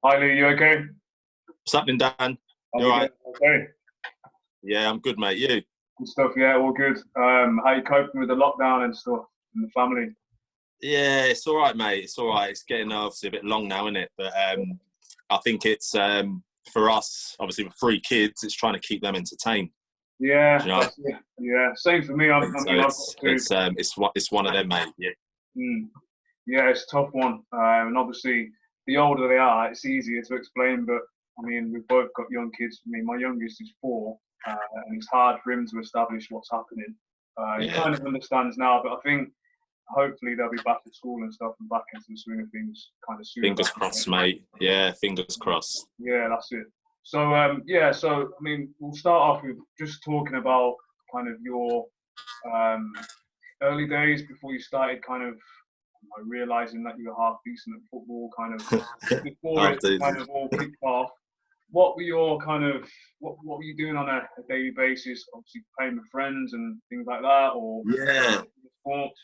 Hi Lee, you okay? What's happening, Dan? How You we all doing? right? Okay. Yeah, I'm good, mate. You? Good stuff, yeah, all good. How you coping with the lockdown and stuff in the family? Yeah, it's all right, mate. It's all right. It's getting obviously a bit long now, isn't it? But I think it's for us, obviously with three kids, it's trying to keep them entertained. Yeah, Do you know? that's it. Yeah, same for me. I So mean, I've got two. it's one of them, mate. Yeah. Mm, yeah, it's a tough one. And obviously, the older they are, it's easier to explain. But I mean, we've both got young kids. I mean, my youngest is 4, and it's hard for him to establish what's happening. He Yeah. kind of understands now, but I think hopefully they'll be back at school and stuff and back into the swing of things kind of soon. Fingers crossed, mate. Yeah, fingers crossed. Yeah, that's it. So so I mean, we'll start off with just talking about kind of your um, early days before you started kind of realizing that you were half decent at football, kind of before it After, kind of all kicked off. What were your kind of what were you doing on a daily basis? Obviously playing with friends and things like that, or yeah. sports.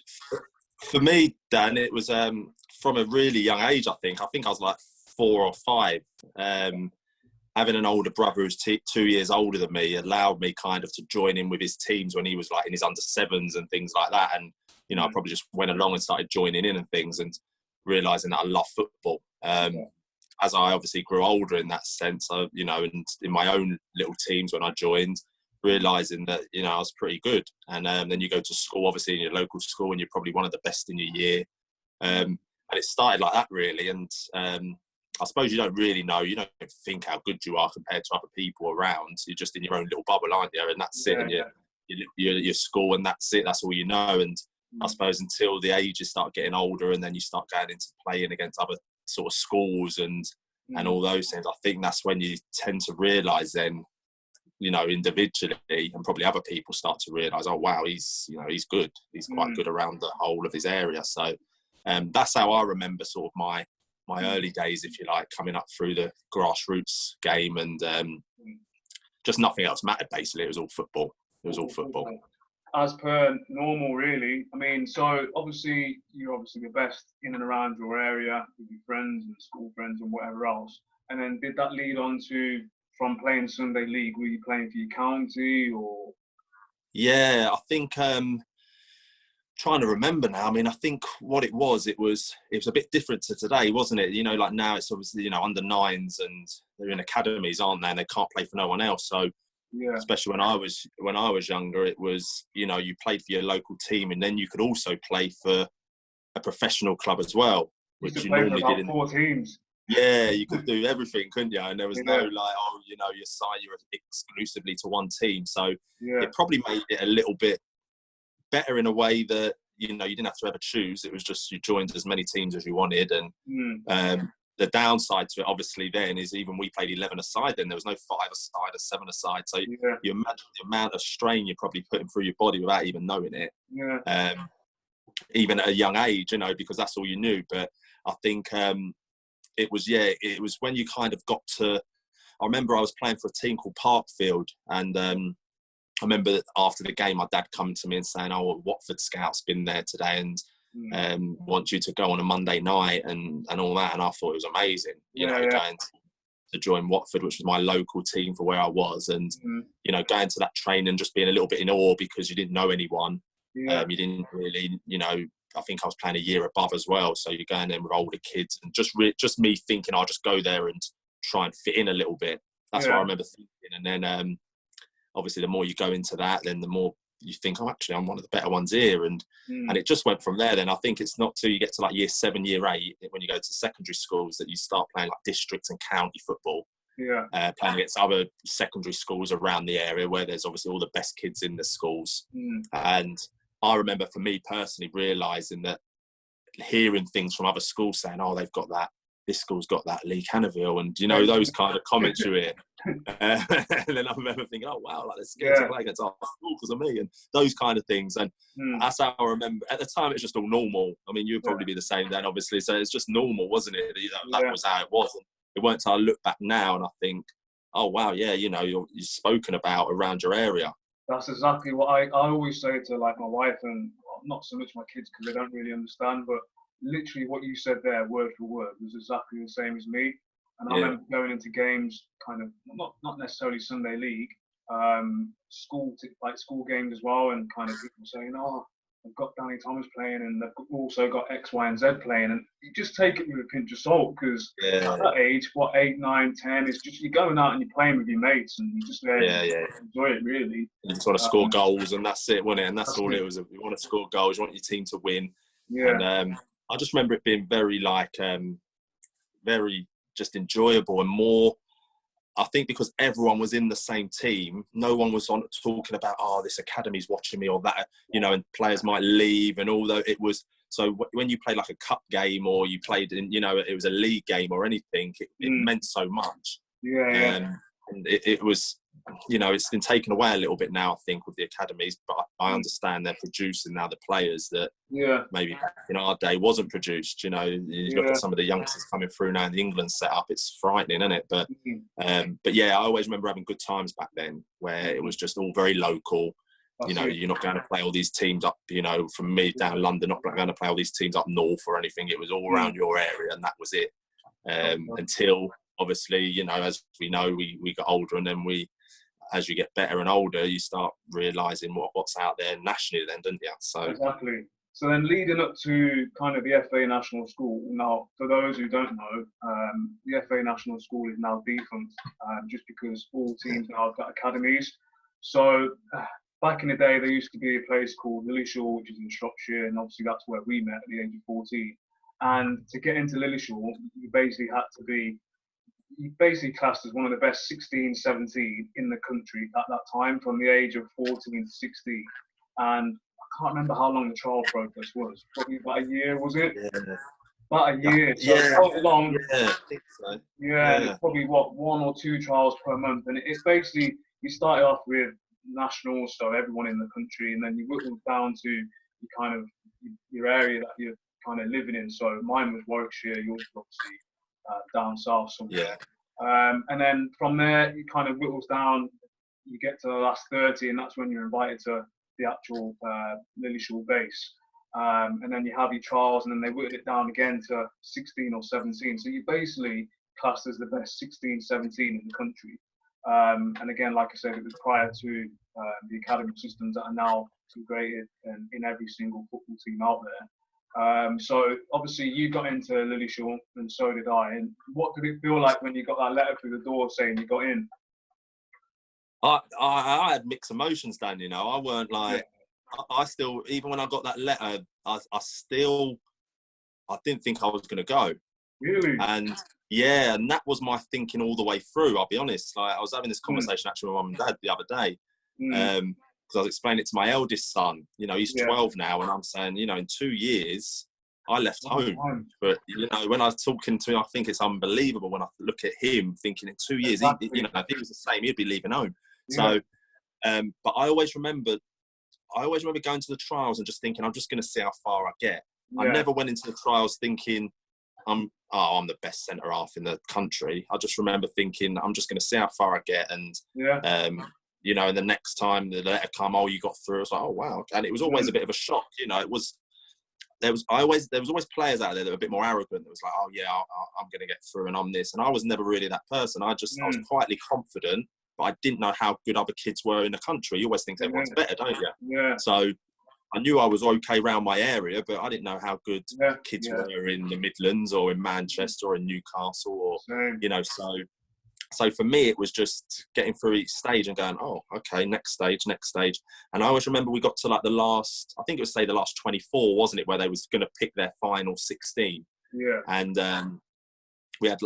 For me, Dan, it was from a really young age. I think I was like 4 or 5. Having an older brother who's 2 years older than me allowed me kind of to join in with his teams when he was like in his under 7s and things like that. And, you know, I probably just went along and started joining in and things and realising that I love football. As I obviously grew older in that sense, you know, and in my own little teams when I joined, realising that, you know, I was pretty good. And then you go to school, obviously in your local school, and you're probably one of the best in your year. And it started like that really. And I suppose you don't really know, you don't think how good you are compared to other people around. You're just in your own little bubble, aren't you? And that's it. And your school, and that's it. That's all you know. And I suppose until the ages start getting older, and then you start going into playing against other sort of schools and all those things, I think that's when you tend to realise then, you know, individually, and probably other people start to realise, oh wow, he's good. He's quite good around the whole of his area. So that's how I remember sort of my early days, if you like, coming up through the grassroots game, and just nothing else mattered basically. It was all football. As per normal, really. I mean, so obviously you're obviously the best in and around your area with your friends and school friends and whatever else. And then did that lead on to, from playing Sunday League, were you playing for your county or? Yeah, I think trying to remember now. I mean, I think what it was a bit different to today, wasn't it? You know, like now it's obviously, you know, under 9s and they're in academies, aren't they? And they can't play for no one else. So yeah, especially when I was younger, it was, you know, you played for your local team, and then you could also play for a professional club as well, which you normally did in 4 teams. Yeah, you could do everything, couldn't you? And there was no Yeah. like, oh, you know, you're exclusively to one team. So Yeah. it probably made it a little bit better in a way that, you know, you didn't have to ever choose. It was just you joined as many teams as you wanted. And the downside to it, obviously, then is even we played 11 aside. Then there was no 5-a-side or 7-a-side. So you imagine the amount of strain you're probably putting through your body without even knowing it. Yeah. Even at a young age, you know, because that's all you knew. But I think it was when you kind of got to. I remember I was playing for a team called Parkfield, and I remember after the game, my dad coming to me and saying, "Oh, Watford scouts been there today and want you to go on a Monday night and all that." And I thought it was amazing, going to join Watford, which was my local team for where I was, and you know, going to that training and just being a little bit in awe because you didn't know anyone. You didn't really, you know. I think I was playing a year above as well, so you're going in with older kids, and just me thinking I'll just go there and try and fit in a little bit. That's what I remember thinking, and then. Obviously, the more you go into that, then the more you think, oh, actually, I'm one of the better ones here. And it just went from there. Then I think it's not till you get to like year 7, year 8, when you go to secondary schools, that you start playing like district and county football. Playing against other secondary schools around the area where there's obviously all the best kids in the schools. And I remember for me personally realising that, hearing things from other schools saying, oh, they've got that, this school's got that, Lee Canoville, and you know, those kind of comments you hear. And then I remember thinking, oh wow, like let's get to play against our school because of me, and those kind of things. And that's how I remember. At the time, it's just all normal. I mean, you'd probably be the same then, obviously. So it's just normal, wasn't it? That was how it was. And it weren't until I look back now and I think, oh wow, yeah, you know, you're spoken about around your area. That's exactly what I always say to like my wife, and not so much my kids because they don't really understand, but literally what you said there, word for word, was exactly the same as me. And I remember going into games, kind of not necessarily Sunday league, school games as well, and kind of people saying, "Oh, they've got Danny Thomas playing, and they've also got X, Y, and Z playing," and you just take it with a pinch of salt, because at that age, what, 8, 9, 10, it's just you're going out and you're playing with your mates, and you just enjoy it really. You just want to score goals, and that's it, wasn't it? And that's all it was. You want to score goals, you want your team to win. Yeah. And I just remember it being very very just enjoyable, and more, I think, because everyone was in the same team. No one was talking about, oh, this academy's watching me, or that, and players might leave, and although it was, so when you played like a cup game, or you played in, it was a league game or anything, it meant so much. And it was, it's been taken away a little bit now, I think, with the academies, but I understand they're producing now the players that maybe back in our day wasn't produced. You look at some of the youngsters coming through now in the England setup, it's frightening, isn't it? But yeah, I always remember having good times back then, where it was just all very local. You're not going to play all these teams up, from me down London, not going to play all these teams up north or anything. It was all around your area, and that was it. Until, obviously, as we know, we got older, and then as you get better and older, you start realising what's out there nationally then, don't you? So exactly. So then leading up to kind of the FA National School, now, for those who don't know, the FA National School is now defunct, just because all teams now have got academies. So back in the day, there used to be a place called Lillishall, which is in Shropshire, and obviously that's where we met at the age of 14. And to get into Lillishall, you basically classed as one of the best 16, 17 in the country at that time, from the age of 14 to 16. And I can't remember how long the trial process was. Probably about a year, was it? Yeah. About a year. So it's quite long. Yeah, I think so. Yeah, and it's probably, 1 or 2 trials per month. And it's basically, you started off with nationals, so everyone in the country, and then you whittled down to your area that you're kind of living in. So mine was Warwickshire, yours was obviously down south somewhere. And then from there, you kind of whittles down, you get to the last 30, and that's when you're invited to the actual Lillishall base. And then you have your trials, and then they whittle it down again to 16 or 17. So you're basically classed as the best 16, 17 in the country. And again, like I said, it was prior to the academy systems that are now integrated in every single football team out there. So obviously you got into Lillishall, and so did I. And what did it feel like when you got that letter through the door saying you got in? I had mixed emotions, Dan. I weren't like, I still, even when I got that letter, I didn't think I was going to go. Really? And that was my thinking all the way through. I'll be honest. Like, I was having this conversation actually with Mum and Dad the other day. Because I was explaining it to my eldest son. He's 12 now, and I'm saying, in 2 years, I left home. But, when I was talking to him, I think it's unbelievable when I look at him thinking in 2 years, if he was the same, he'd be leaving home. So, but I always remember going to the trials and just thinking, I'm just going to see how far I get. I never went into the trials thinking, I'm the best centre half in the country. I just remember thinking, I'm just going to see how far I get. And, and the next time the letter come, you got through. I was like, oh, wow. And it was always a bit of a shock. There was always players out there that were a bit more arrogant. That was like, oh, yeah, I'm going to get through, and I'm this. And I was never really that person. I was quietly confident, but I didn't know how good other kids were in the country. You always think everyone's better, don't you? Yeah. So I knew I was okay around my area, but I didn't know how good kids were in the Midlands or in Manchester or in Newcastle or, So for me, it was just getting through each stage and going, oh, okay, next stage. And I always remember we got to like the last 24, wasn't it, where they was going to pick their final 16. Yeah. And we had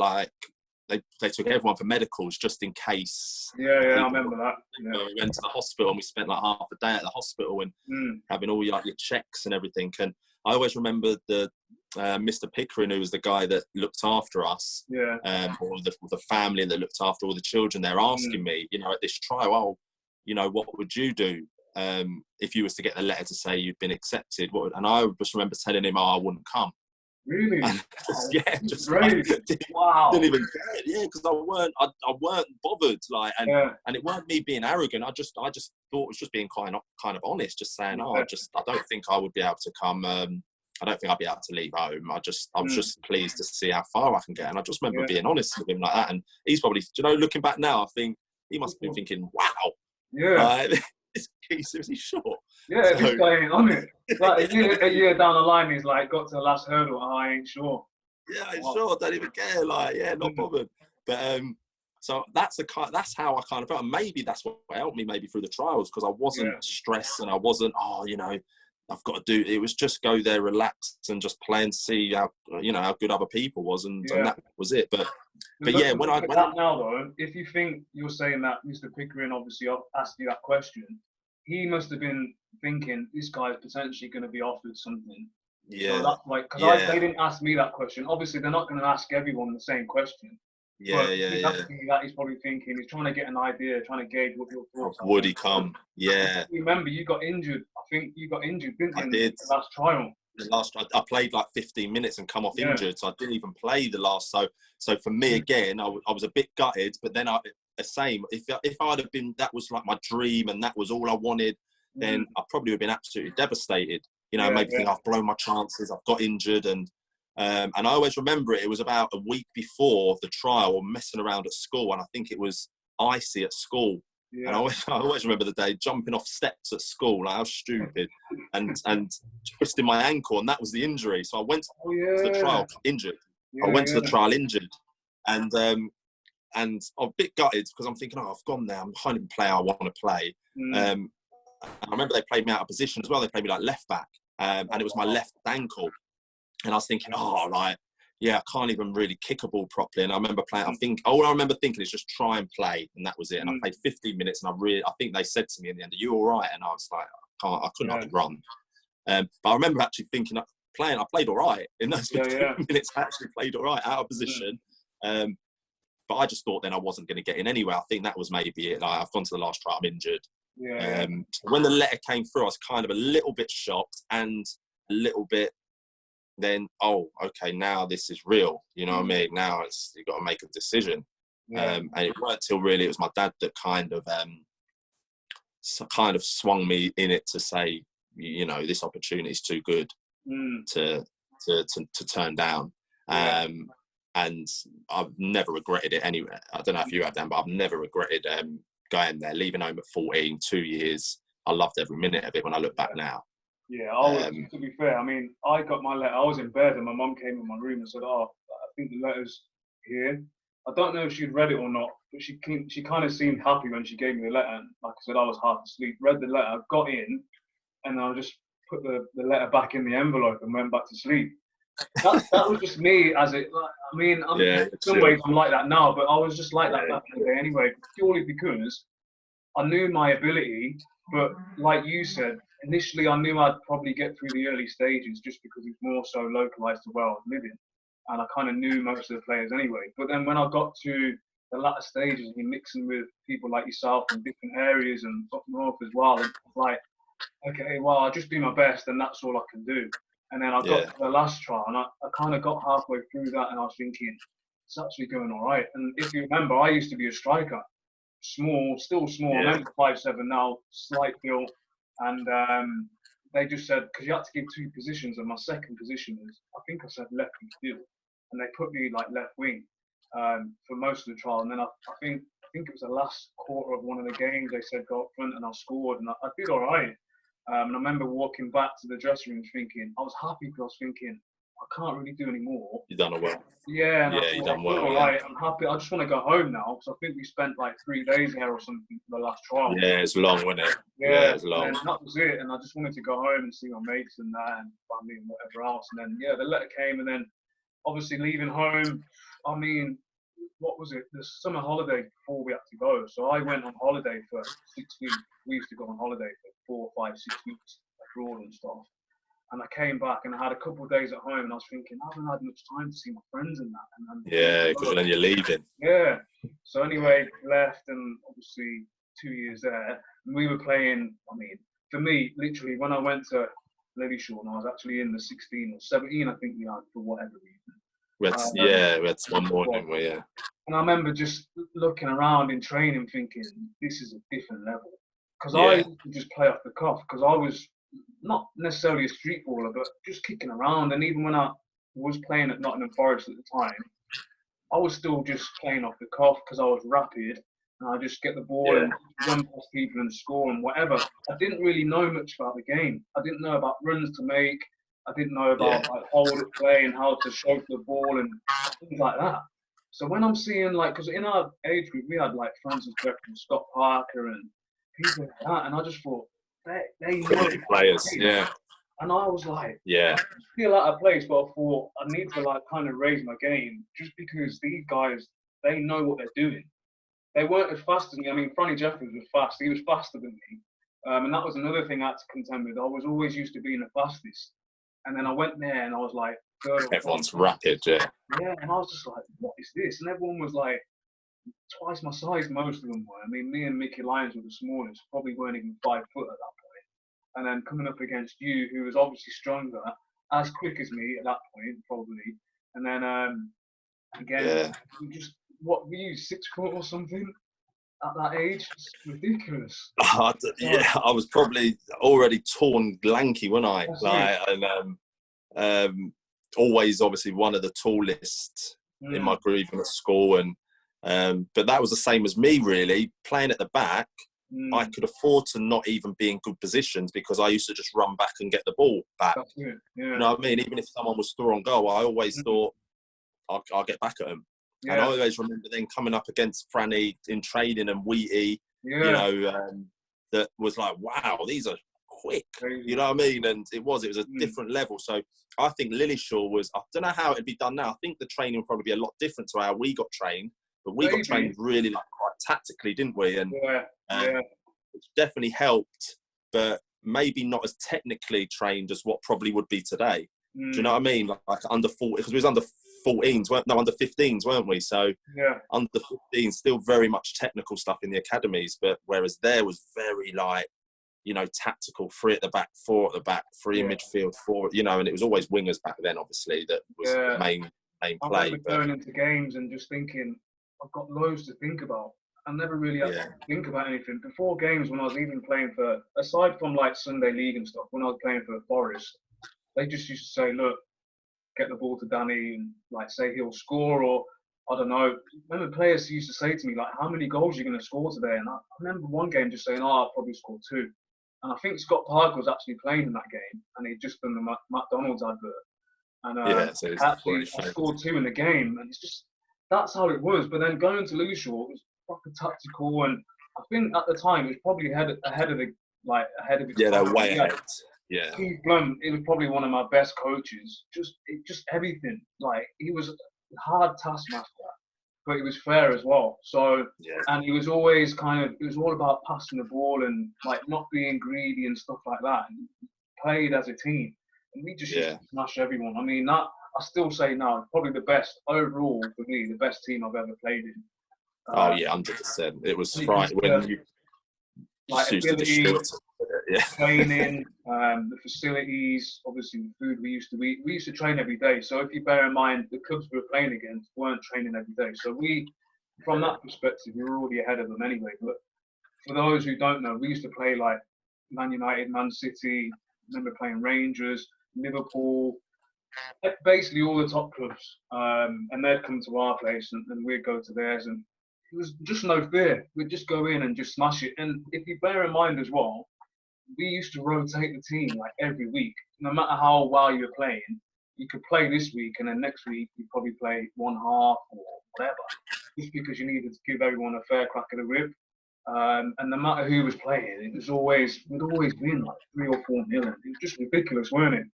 they took everyone for medicals just in case. Yeah, I remember that. Yeah. We went to the hospital and we spent like half a day at the hospital and having all your checks and everything. And I always remember the Mr. Pickering, who was the guy that looked after us, or the family that looked after all the children. They're asking me, at this trial, what would you do if you was to get the letter to say you'd been accepted? And I just remember telling him, I wouldn't come. Really? Just great. Didn't even care. Yeah, because I weren't bothered. And it weren't me being arrogant. I just thought it was just being kind of honest, just saying, I don't think I would be able to come. I don't think I'd be able to leave home. I was Mm. just pleased to see how far I can get. And I just remember Yeah. being honest with him like that. And he's probably, you know, looking back now, I think he must have been thinking, wow, Yeah. like, this kid's seriously short. Yeah, So, this guy ain't on it. Like a year down the line, he's like got to the last hurdle. Oh, I ain't sure. yeah, Wow. sure, I don't even care. Like, yeah, not bothered. But so that's how I kind of felt. And maybe that's what helped me maybe through the trials, because I wasn't stressed and I wasn't, you know, I've got to do. It was just go there, relax, and just play and see how, you know, how good other people was, and that was it. But yeah, when I now though, if you think you're saying that Mr. Pickering obviously asked you that question, he must have been thinking this guy's potentially going to be offered something. Yeah. So that's like, because they didn't ask me that question. Obviously, they're not going to ask everyone the same question. Yeah, but yeah. that he's probably thinking, he's trying to get an idea, trying to gauge what your thoughts are. Would he come? Yeah. Remember, you got injured. I think you got injured, didn't you? I did. The last trial. I played like 15 minutes and come off injured, so I didn't even play the last. So for me again, I was a bit gutted, but then the same. If I'd have been, that was like my dream, and that was all I wanted, then I probably would have been absolutely devastated. You know, maybe think I've blown my chances, I've got injured, and I always remember it. It was about a week before the trial, or messing around at school, and I think it was icy at school. Yeah. And I always remember the day jumping off steps at school, like how stupid, and twisting my ankle, and that was the injury. So I went to the trial injured. I went to the trial injured, and I'm a bit gutted because I'm thinking, I've gone there. I'm the kind of player I want to play. And I remember they played me out of position as well. They played me like left back, and it was my left ankle. And I was thinking, I can't even really kick a ball properly. And I remember playing, all I remember thinking is just try and play. And that was it. And I played 15 minutes, and I think they said to me in the end, are you all right? And I was like, I couldn't hardly run. But I remember actually thinking, I played all right. In those 15 minutes, I actually played all right, out of position. But I just thought then I wasn't going to get in anyway. I think that was maybe it. Like, I've gone to the last trial, I'm injured. When the letter came through, I was kind of a little bit shocked and a little bit then, okay, now this is real. You know what I mean? Now you've got to make a decision. And it weren't till really it was my dad that kind of swung me in it to say, you know, this opportunity is too good to turn down. And I've never regretted it anyway. I don't know if you have, Dan, but I've never regretted going there, leaving home at 14, 2 years. I loved every minute of it when I look back now. Yeah, to be fair, I mean, I got my letter. I was in bed and my mum came in my room and said, I think the letter's here. I don't know if she'd read it or not, but she kind of seemed happy when she gave me the letter. And like I said, I was half asleep, read the letter, got in, and I just put the letter back in the envelope and went back to sleep. That was just me as it, like, I mean, in some ways I'm like that now, but I was just like that back in the day anyway, purely because I knew my ability, but like you said, initially I knew I'd probably get through the early stages just because it's more so localised to where I was living. And I kind of knew most of the players anyway. But then when I got to the latter stages, you're mixing with people like yourself from different areas and up north as well, and like, okay, well, I'll just do my best and that's all I can do. And then I got to the last trial and I kind of got halfway through that and I was thinking, it's actually going all right. And if you remember, I used to be a striker. Still small. I'm 5'7" now, slight build. And they just said, because you had to give 2 positions, and my second position was, I think I said left field, and they put me like left wing for most of the trial. And then I think it was the last quarter of one of the games, they said go up front, and I scored, and I did all right. And I remember walking back to the dressing room thinking, I was happy because I was thinking, I can't really do any more. You've done well. Yeah, you done well. All right, I'm happy. I just want to go home now because I think we spent like 3 days there or something for the last trial. Yeah, it's long, wasn't it? Yeah, it's long. And that was it. And I just wanted to go home and see my mates and that and family and whatever else. And then, the letter came. And then obviously leaving home, I mean, what was it? The summer holiday before we had to go. So I went on holiday for 6 weeks. We used to go on holiday for 4, 5, 6 weeks abroad and stuff. And I came back and I had a couple of days at home and I was thinking, I haven't had much time to see my friends and that. And because then you're leaving. Yeah. So anyway, left and obviously 2 years there. And we were playing, I mean, for me, literally, when I went to Lillishore, I was actually in the 16 or 17, I think we had, for whatever reason. We had one morning where, And I remember just looking around in training thinking, this is a different level. Because I used to just play off the cuff, because I was not necessarily a street baller, but just kicking around. And even when I was playing at Nottingham Forest at the time, I was still just playing off the cuff because I was rapid and I just get the ball Yeah. and run past people and score and whatever. I didn't really know much about the game. I didn't know about runs to make. I didn't know about like hold up play and how to show the ball and things like that. So when I'm seeing like, because in our age group we had like Francis Beckham, Scott Parker, and people like that, and I just thought they know Quality players, yeah. and I was like, Yeah. I feel out of place, but I thought I need to like kind of raise my game just because these guys, they know what they're doing. They weren't as fast as me. I mean, Franny Jeffers was fast. He was faster than me. And that was another thing I had to contend with. I was always used to being the fastest. And then I went there and I was like, third. Everyone's rapid, yeah. Yeah, and I was just like, what is this? And everyone was like, twice my size, most of them were. I mean, me and Mickey Lyons were the smallest, probably weren't even 5 foot at that point. And then coming up against you, who was obviously stronger, as quick as me at that point, probably. And then again, just what were you, 6 foot or something at that age? It's ridiculous. Yeah, I was probably already torn lanky, wasn't I? That's like, and always obviously one of the tallest in my group, even at school, and but that was the same as me really. Playing at the back, I could afford to not even be in good positions because I used to just run back and get the ball back. That's it. Yeah. You know what I mean? Even if someone was through on goal, I always thought I'll get back at them. Yeah. And I always remember then coming up against Franny in training and Wheaty, you know, that was like, wow, these are quick. Crazy. You know what I mean? And it was a different level. So I think Lillyshaw was, I don't know how it'd be done now. I think the training would probably be a lot different to how we got trained, but we got trained really like quite tactically, didn't we? And it definitely helped, but maybe not as technically trained as what probably would be today. Do you know what I mean? Like under 40, because we was under 14s, under 15s, weren't we? So under 15s, still very much technical stuff in the academies, but whereas there was very like, you know, tactical, 3 at the back, 4 at the back, 3 in midfield, 4, you know, and it was always wingers back then, obviously, that was the main play. I remember going into games and just thinking, I've got loads to think about. I never really had to think about anything. Before games, when I was even playing for, aside from like Sunday League and stuff, when I was playing for Forest, they just used to say, look, get the ball to Danny and like say he'll score, or I don't know. I remember players used to say to me, like, how many goals are you going to score today? And I remember one game just saying, I'll probably score 2. And I think Scott Parker was actually playing in that game, and he'd just done the McDonald's advert. And so actually, I scored 2 in the game, and it's just, that's how it was. But then going to Lillyshaw, it was proper tactical, and I think at the time it was probably ahead of the yeah, they're way ahead. Yeah, Keith Blunt, he was probably one of my best coaches. Just everything. Like, he was a hard taskmaster, but he was fair as well. So, and he was always it was all about passing the ball and like not being greedy and stuff like that. And played as a team, and we just used to smash everyone. I mean, that I still say now, probably the best overall for me, the best team I've ever played in. 100%. It was right when you like used to destroy training, the facilities, obviously the food we used to eat. We used to train every day. So if you bear in mind, the clubs we were playing against weren't training every day. So we, from that perspective, we were already ahead of them anyway. But for those who don't know, we used to play like Man United, Man City. I remember playing Rangers, Liverpool, basically all the top clubs. And they'd come to our place and we'd go to theirs. And it was just no fear. We'd just go in and just smash it. And if you bear in mind as well, we used to rotate the team like every week. No matter how well you were playing, you could play this week and then next week you'd probably play one half or whatever, just because you needed to give everyone a fair crack of the whip. And no matter who was playing, we'd always win like 3 or 4 nil. It was just ridiculous, weren't it?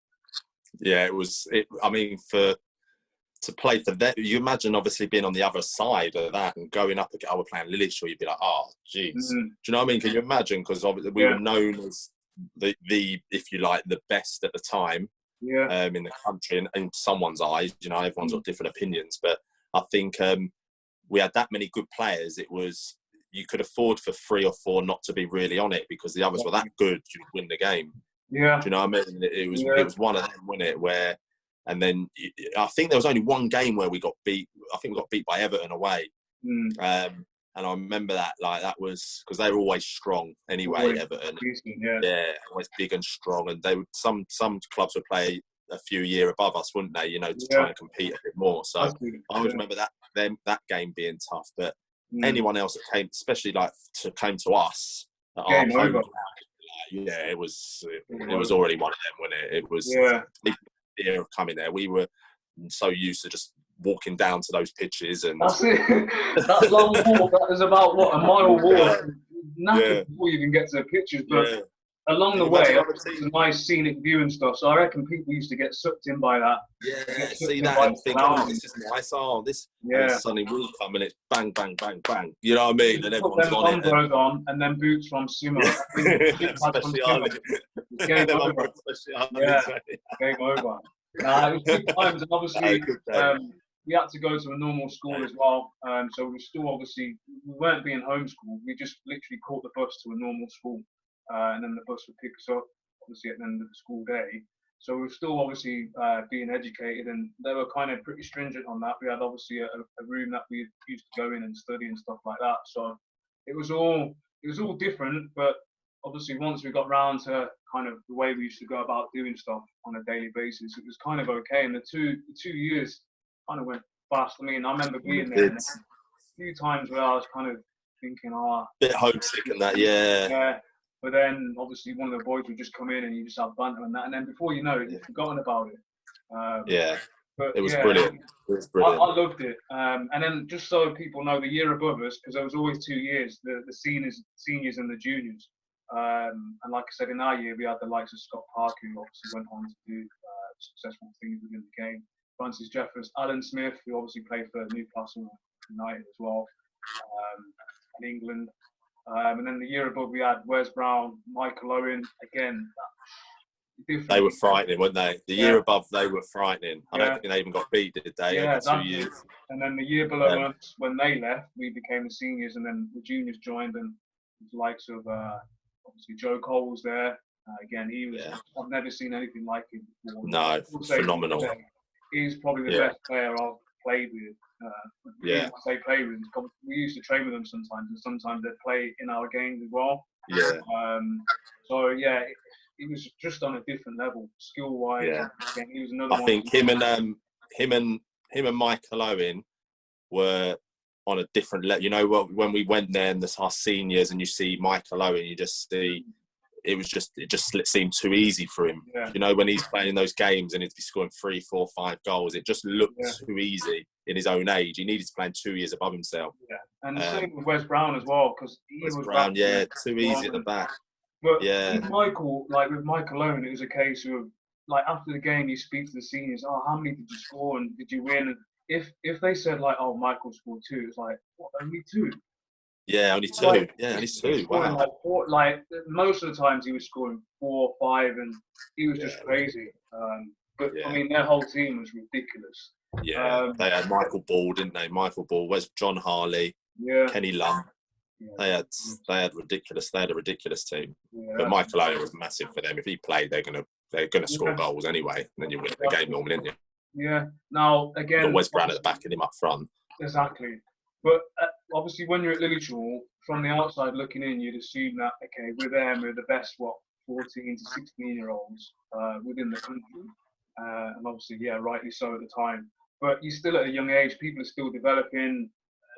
Yeah, it was. I mean, to play for that, you imagine obviously being on the other side of that and going up again. I was playing Lillyshaw, you'd be like, oh, jeez. Do you know what I mean? Can you imagine? Because obviously we were known as the, if you like, the best at the time in the country, and in someone's eyes. You know, everyone's got different opinions, but I think we had that many good players. It was, you could afford for 3 or 4 not to be really on it because the others were that good. You'd win the game. Yeah. Do you know what I mean? It was one of them, wasn't it? Where. And then I think there was only one game where we got beat. I think we got beat by Everton away. And I remember that, like, that was because they were always strong anyway, Always Everton. decent, yeah. Yeah, always big and strong. And they would some clubs would play a few year above us, wouldn't they? You know, to try and compete a bit more. So That's good, I always remember that game being tough. But Mm. anyone else that came, especially like came to us at our Game home over. ground, yeah, it was already one of them, wasn't it? It was the idea of coming there. We were so used to just walking down to those pitches, and that's it. That long walk, that was about what, a mile walk. Knackered before you even get to the pitches, but along the way, it's a nice scenic view and stuff. So I reckon people used to get sucked in by that. Yeah, see that and think, oh, this is nice. Oh, this. And suddenly we come and it's bang, bang, bang, bang. You know what I mean? And everyone's on it. On and then boots from Sumo. Speciality. Game over. Game over. It was good times, and obviously we had to go to a normal school as well. So we still obviously we weren't being homeschooled. We just literally caught the bus to a normal school, and then the bus would pick us up obviously at the end of the school day. So we were still obviously being educated, and they were kind of pretty stringent on that. We had obviously a room that we used to go in and study and stuff like that. So it was all different, but obviously once we got round to kind of the way we used to go about doing stuff on a daily basis, it was kind of okay. And the two years kind of went fast. I mean, I remember being there and a few times where I was kind of thinking, bit homesick and that, yeah. But then obviously one of the boys would just come in and you just have banter and that, and then before you know it, you've forgotten about it. But it was brilliant. It was brilliant. I loved it. And then just so people know, the year above us, because there was always 2 years, the seniors and the juniors. And like I said, in our year, we had the likes of Scott Parker, who obviously went on to do successful things within the game. Francis Jeffers, Alan Smith, who obviously played for Newcastle United as well, in England. And then the year above, we had Wes Brown, Michael Owen, again. They were frightening, weren't they? The year above, they were frightening. I don't think they even got beat, did they? Yeah, over 2 years. And then the year below us, when they left, we became the seniors, and then the juniors joined, and the likes of obviously Joe Cole was there. Again, he was. I've never seen anything like him before. No, phenomenal. He's probably the best player I've played with. I say play with. We used to train with them sometimes, and sometimes they'd play in our games as well. So he was just on a different level, skill wise. Yeah. Again, he was another one. I think him and Michael Owen were on a different level. You know, when we went there and our seniors, and you see Michael Owen, you just see it just seemed too easy for him. Yeah. You know, when he's playing those games and he'd be scoring 3, 4, 5 goals, it just looked too easy in his own age. He needed to play 2 years above himself. Yeah, and the same with Wes Brown as well, because Brown, too easy at the back. But with Michael Owen, it was a case of, like, after the game, you speak to the seniors, how many did you score and did you win? And if they said, like, Michael scored 2, it's like, what, only 2? Yeah, only 2. Only 2. Wow. Like most of the times he was scoring 4, 5, and he was just crazy. But I mean, their whole team was ridiculous. Yeah, they had Michael Ball, didn't they? Michael Ball, where's John Harley, Kenny Lumb. Yeah. They had ridiculous. They had a ridiculous team. Yeah. But Michael Owen was massive for them. If he played, they're gonna score goals anyway, and then you win the game normally, didn't you? Yeah. Now again, Wes Brown at the back and him up front. Exactly. But obviously, when you're at Lillishall, from the outside looking in, you'd assume that, okay, we're the best, 14 to 16-year-olds within the country. And obviously, rightly so at the time. But you're still at a young age. People are still developing.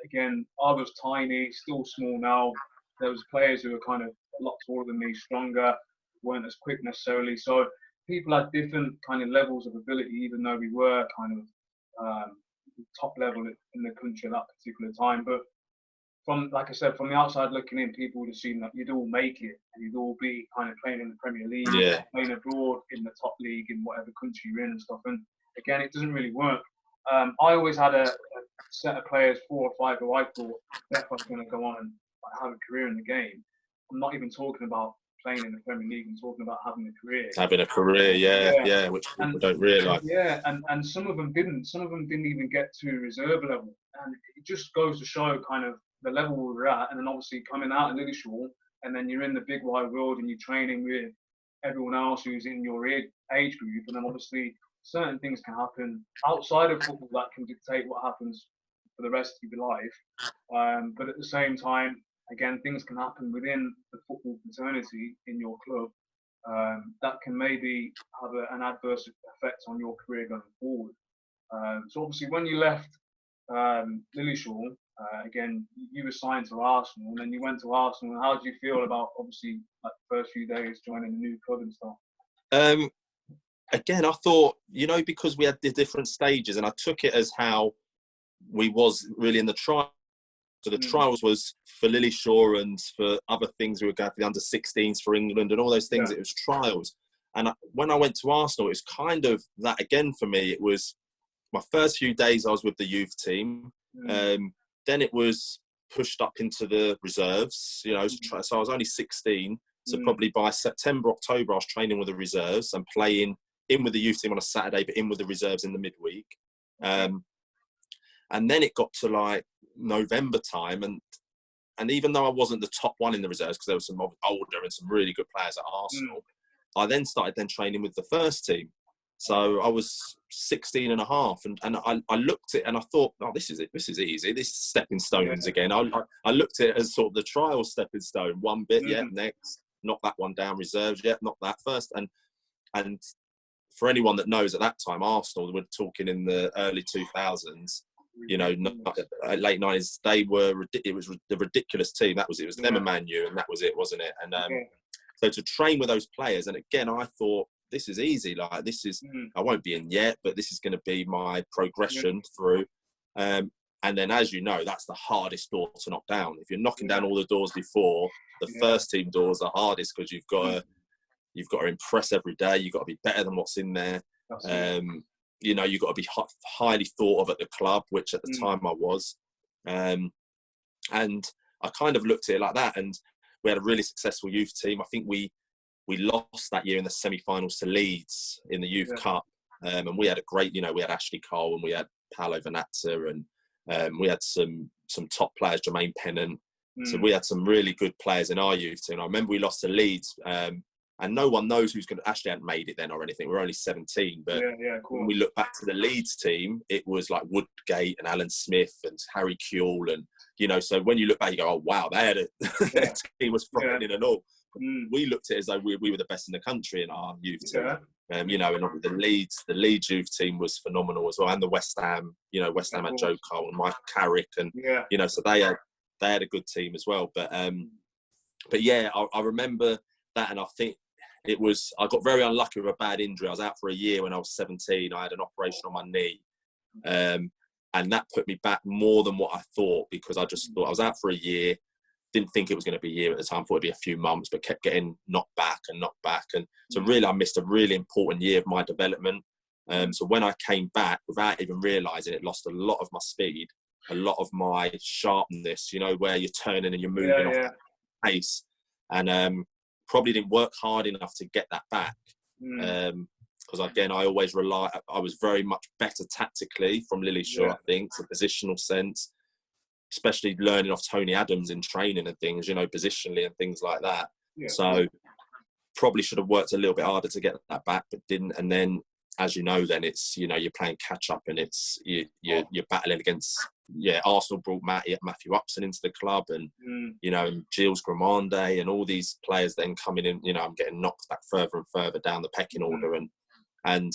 Again, I was tiny, still small now. There was players who were kind of a lot taller than me, stronger, weren't as quick necessarily. So people had different kind of levels of ability, even though we were kind of top level in the country at that particular time. But like I said, from the outside looking in, people would assume that you'd all make it and you'd all be kind of playing in the Premier League, playing abroad in the top league in whatever country you're in and stuff. And again, it doesn't really work. I always had a set of players, 4 or 5, who I thought definitely going to go on and have a career in the game. I'm not even talking about playing in the Premier League. I'm talking about having a career. Having a career, which people don't realise. Yeah, and some of them didn't. Some of them didn't even get to reserve level. And it just goes to show kind of the level we were at. And then obviously coming out of Lillishall, and then you're in the big wide world and you're training with everyone else who's in your age group. And then obviously certain things can happen outside of football that can dictate what happens for the rest of your life. But at the same time, again, things can happen within the football fraternity in your club that can maybe have an adverse effect on your career going forward. So obviously, when you left Lillishall, again, you were signed to Arsenal, and then you went to Arsenal. How did you feel about obviously like the first few days joining a new club and stuff? Again, I thought, because we had the different stages, and I took it as how we was really in the trial. So the trials was for Lillishall and for other things. We were going for the under-16s for England and all those things. Yeah. It was trials. And when I went to Arsenal, it was kind of that again for me. It was my first few days I was with the youth team. Then it was pushed up into the reserves, so I was only 16. So probably by September, October, I was training with the reserves and playing in with the youth team on a Saturday, but in with the reserves in the midweek. And then it got to like November time, and even though I wasn't the top one in the reserves, because there was some older and some really good players at Arsenal, I then started training with the first team. So I was 16 and a half, and I looked at it and I thought, oh, this is it. This is easy. This is stepping stones again. I looked at it as sort of the trial stepping stone. One bit, next, knock that one down, reserves, knock that first. And for anyone that knows, at that time, Arsenal, we're talking in the early 2000s, late 90s, it was the ridiculous team. It was them and Man U, and that was it, wasn't it? And so to train with those players, and again, I thought, this is easy. Like, this is, I won't be in yet, but this is going to be my progression through. And then, as you know, that's the hardest door to knock down. If you're knocking down all the doors before, the first team doors are hardest, because you've got to impress every day. You've got to be better than what's in there. You've got to be highly thought of at the club, which at the time I was. And I kind of looked at it like that. And we had a really successful youth team. I think we lost that year in the semi-finals to Leeds in the Youth Cup. And we had a great, we had Ashley Cole and we had Paolo Venazza, and we had some top players, Jermaine Pennant. So we had some really good players in our youth team. I remember we lost to Leeds, and no one knows who's going to, Ashley hadn't made it then or anything. We were only 17, but when we look back to the Leeds team, it was like Woodgate and Alan Smith and Harry Kewell. And, so when you look back, you go, oh, wow, their team was frightening and all. We looked at it as though we were the best in the country in our youth team. And the Leeds youth team was phenomenal as well, and the West Ham, West Ham had Joe Cole and Michael Carrick, and so they had a good team as well. But I remember that, and I think I got very unlucky with a bad injury. I was out for a year when I was 17. I had an operation on my knee, and that put me back more than what I thought, because I just thought I was out for a year. Didn't think it was going to be a year at the time. Thought it'd be a few months, but kept getting knocked back. And so really, I missed a really important year of my development. So when I came back, without even realising it, lost a lot of my speed, a lot of my sharpness, where you're turning and you're moving off pace. And probably didn't work hard enough to get that back. Because again, I was very much better tactically from Lillishall, I think, to positional sense. Especially learning off Tony Adams in training and things, positionally and things like that. So probably should have worked a little bit harder to get that back, but didn't. And then, as you know, then it's, you're playing catch up, and it's you're battling against. Arsenal brought Matthew Upson into the club, and and Gilles Grimande and all these players then coming in. I'm getting knocked back further and further down the pecking order, and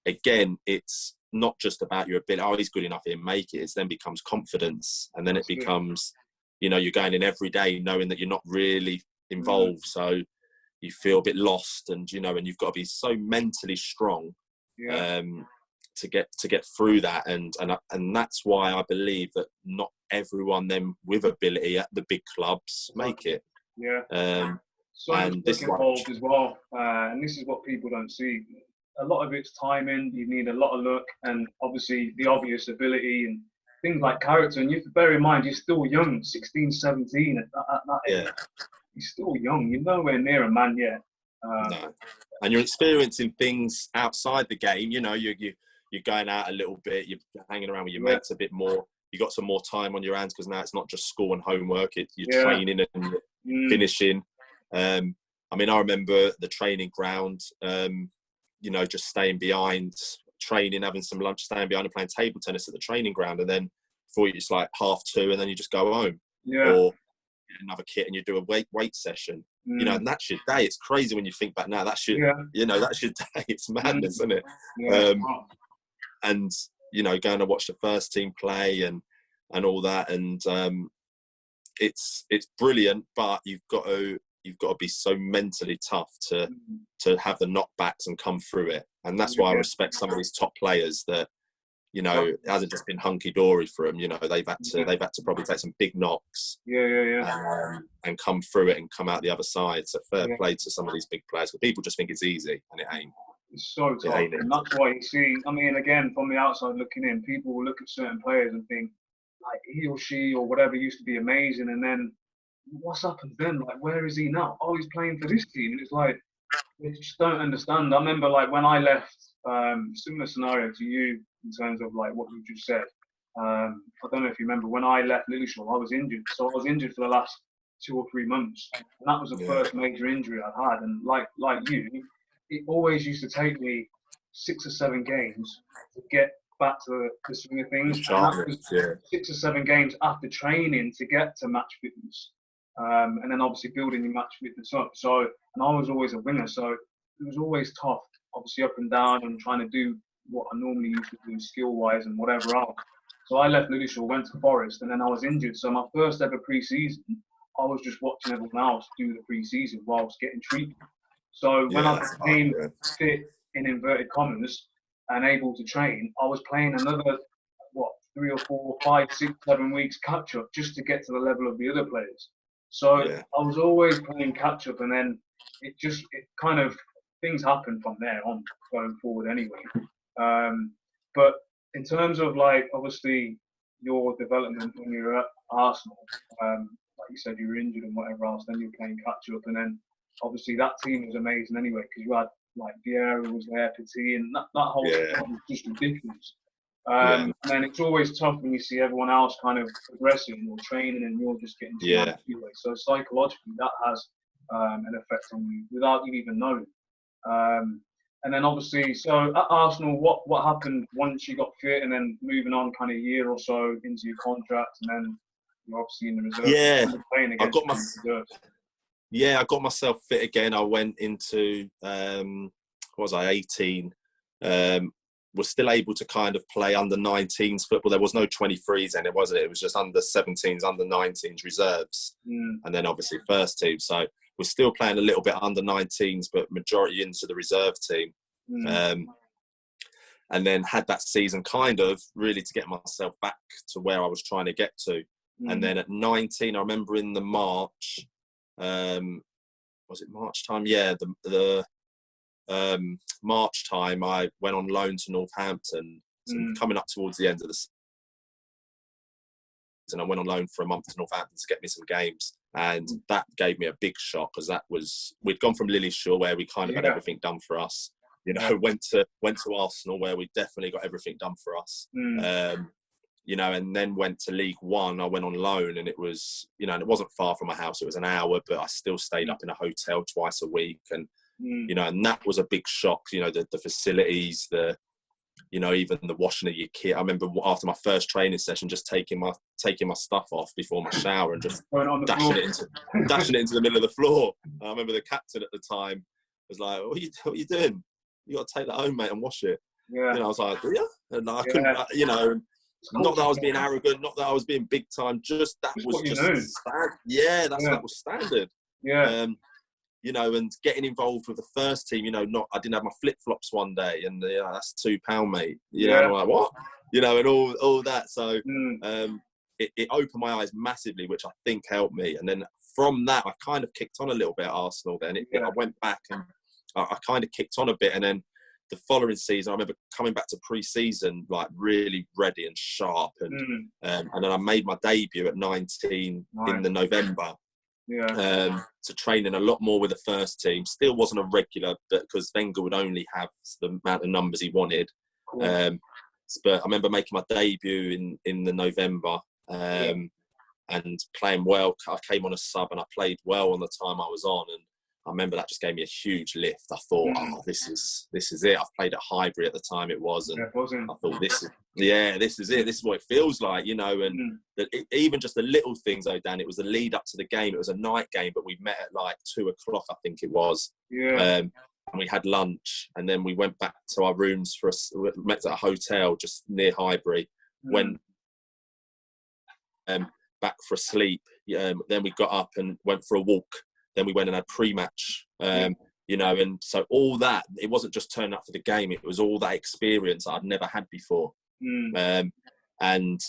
again, it's not just about your ability. Oh, he's good enough, he'll make it. It then becomes confidence, and then it becomes, you're going in every day knowing that you're not really involved, so you feel a bit lost, and and you've got to be so mentally strong to get through that, and that's why I believe that not everyone then with ability at the big clubs make it. So and this involved as well, and this is what people don't see. A lot of it's timing. You need a lot of luck, and obviously the obvious ability and things like character. And you have to bear in mind, you're still young, 16, 17 at that age. You're still young. You're nowhere near a man yet. No. And you're experiencing things outside the game. You're going out a little bit. You're hanging around with your mates a bit more. You got some more time on your hands, because now it's not just school and homework. You're training and finishing. I remember the training ground. Just staying behind, training, having some lunch, staying behind and playing table tennis at the training ground. And then before it's like 2:30, and then you just go home. Yeah. Or another kit and you do a weight session. You know, and that's your day. It's crazy when you think back now. That's your, you know, that's your day. It's madness, isn't it? Yeah. And you know, going to watch the first team play and all that, and it's brilliant. But you've got to be so mentally tough to have the knockbacks and come through it. And that's why I respect some of these top players that, you know, it hasn't just been hunky dory for them. You know, they've had to probably take some big knocks, and come through it and come out the other side. So fair play to some of these big players. Because people just think it's easy, and it ain't. It's so tough, and that's why you see. I mean, again, from the outside looking in, people will look at certain players and think like he or she or whatever used to be amazing, and then what's happened then? Like, where is he now? Oh, he's playing for this team, and it's like they just don't understand. I remember like when I left, similar scenario to you in terms of like what you just said. I don't know if you remember when I left Lillishall, I was injured. So I was injured for the last 2 or 3 months, and that was the first major injury I'd had. And like you, it always used to take me 6 or 7 games to get back to the swing of things. And that was 6 or 7 games after training to get to match fitness. And then obviously building your match fitness up. So, and I was always a winger, so it was always tough, obviously up and down and trying to do what I normally used to do skill-wise and whatever else. So I left Lillishall, went to Forest, and then I was injured. So my first ever pre-season, I was just watching everyone else do the pre-season whilst getting treatment. So when I became fit, in inverted commas, and able to train, I was playing another, 3 or 4, 5, 6, 7 weeks catch-up just to get to the level of the other players. So I was always playing catch-up, and then it kind of, things happened from there on going forward anyway. But in terms of like, obviously, your development when you were at Arsenal, like you said, you were injured and whatever else, then you're playing catch-up, and then obviously that team was amazing anyway, because you had like Vieira was there, Petit, and that whole squad was just ridiculous. And then it's always tough when you see everyone else kind of progressing or training and you're just getting anyway. So psychologically, that has an effect on you without you even knowing. And then obviously, so at Arsenal, what happened once you got fit, and then moving on kind of a year or so into your contract, and then you're obviously in the reserve. Playing against I got myself fit again. I went into, what was I, 18. Was still able to kind of play under 19s football. There was no 23s then, wasn't it? It was just under 17s, under 19s reserves. And then obviously first team. So we're still playing a little bit under 19s, but majority into the reserve team. And then had that season kind of really to get myself back to where I was trying to get to. And then at 19, I remember in the March, was it March time? Yeah, the March time, I went on loan to Northampton. So coming up towards the end of the season, I went on loan for a month to Northampton to get me some games. And that gave me a big shock, because we'd gone from Lillishall, where we kind of had everything done for us. You know, went to Arsenal, where we definitely got everything done for us. You know, and then went to League One. I went on loan, and it was, you know, and it wasn't far from my house. It was an hour, but I still stayed up in a hotel twice a week. And, you know, and that was a big shock, you know, the facilities, you know, even the washing of your kit. I remember after my first training session, just taking my stuff off before my shower and just dashing it into the middle of the floor. And I remember the captain at the time was like, what are you doing? You got to take that home, mate, and wash it. You know, I was like, and I couldn't, you know, not that I was being arrogant, not that I was being big time, just that was just standard. That was standard. You know, and getting involved with the first team, you know, I didn't have my flip-flops one day, and you know, that's £2, mate. You know, and I'm like, what? You know, and all that. So it opened my eyes massively, which I think helped me. And then from that, I kind of kicked on a little bit at Arsenal then. I went back and I kind of kicked on a bit. And then the following season, I remember coming back to pre-season, like really ready and sharp. And then I made my debut at 19 in the November. To training a lot more with the first team. Still wasn't a regular, because Wenger would only have the amount of numbers he wanted. But I remember making my debut in the November and playing well. I came on a sub and I played well on the time I was on, and I remember that just gave me a huge lift. I thought, oh, this is it. I've played at Highbury at the time it was, and I thought this is it. This is what it feels like, you know. And even just the little things, though, Dan. It was the lead up to the game. It was a night game, but we met at like 2 o'clock, I think it was. Yeah. And we had lunch, and then we went back to our rooms we met at a hotel just near Highbury. Went back for a sleep. Then we got up and went for a walk. Then we went and had pre-match, you know, and so all that, it wasn't just turning up for the game, it was all that experience I'd never had before. And,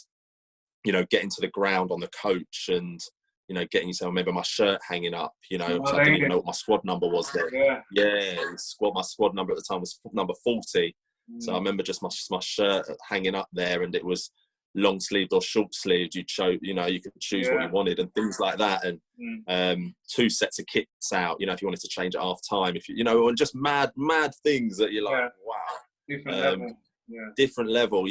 you know, getting to the ground on the coach and, you know, getting yourself, I remember my shirt hanging up, you know, I didn't even know what my squad number was there. My squad number at the time was number 40. So I remember just my shirt hanging up there, and it was long sleeved or short sleeved. You could choose what you wanted and things like that. And 2 sets of kits out, you know, if you wanted to change at half time, if you know, and just mad things that you're like, wow, different level,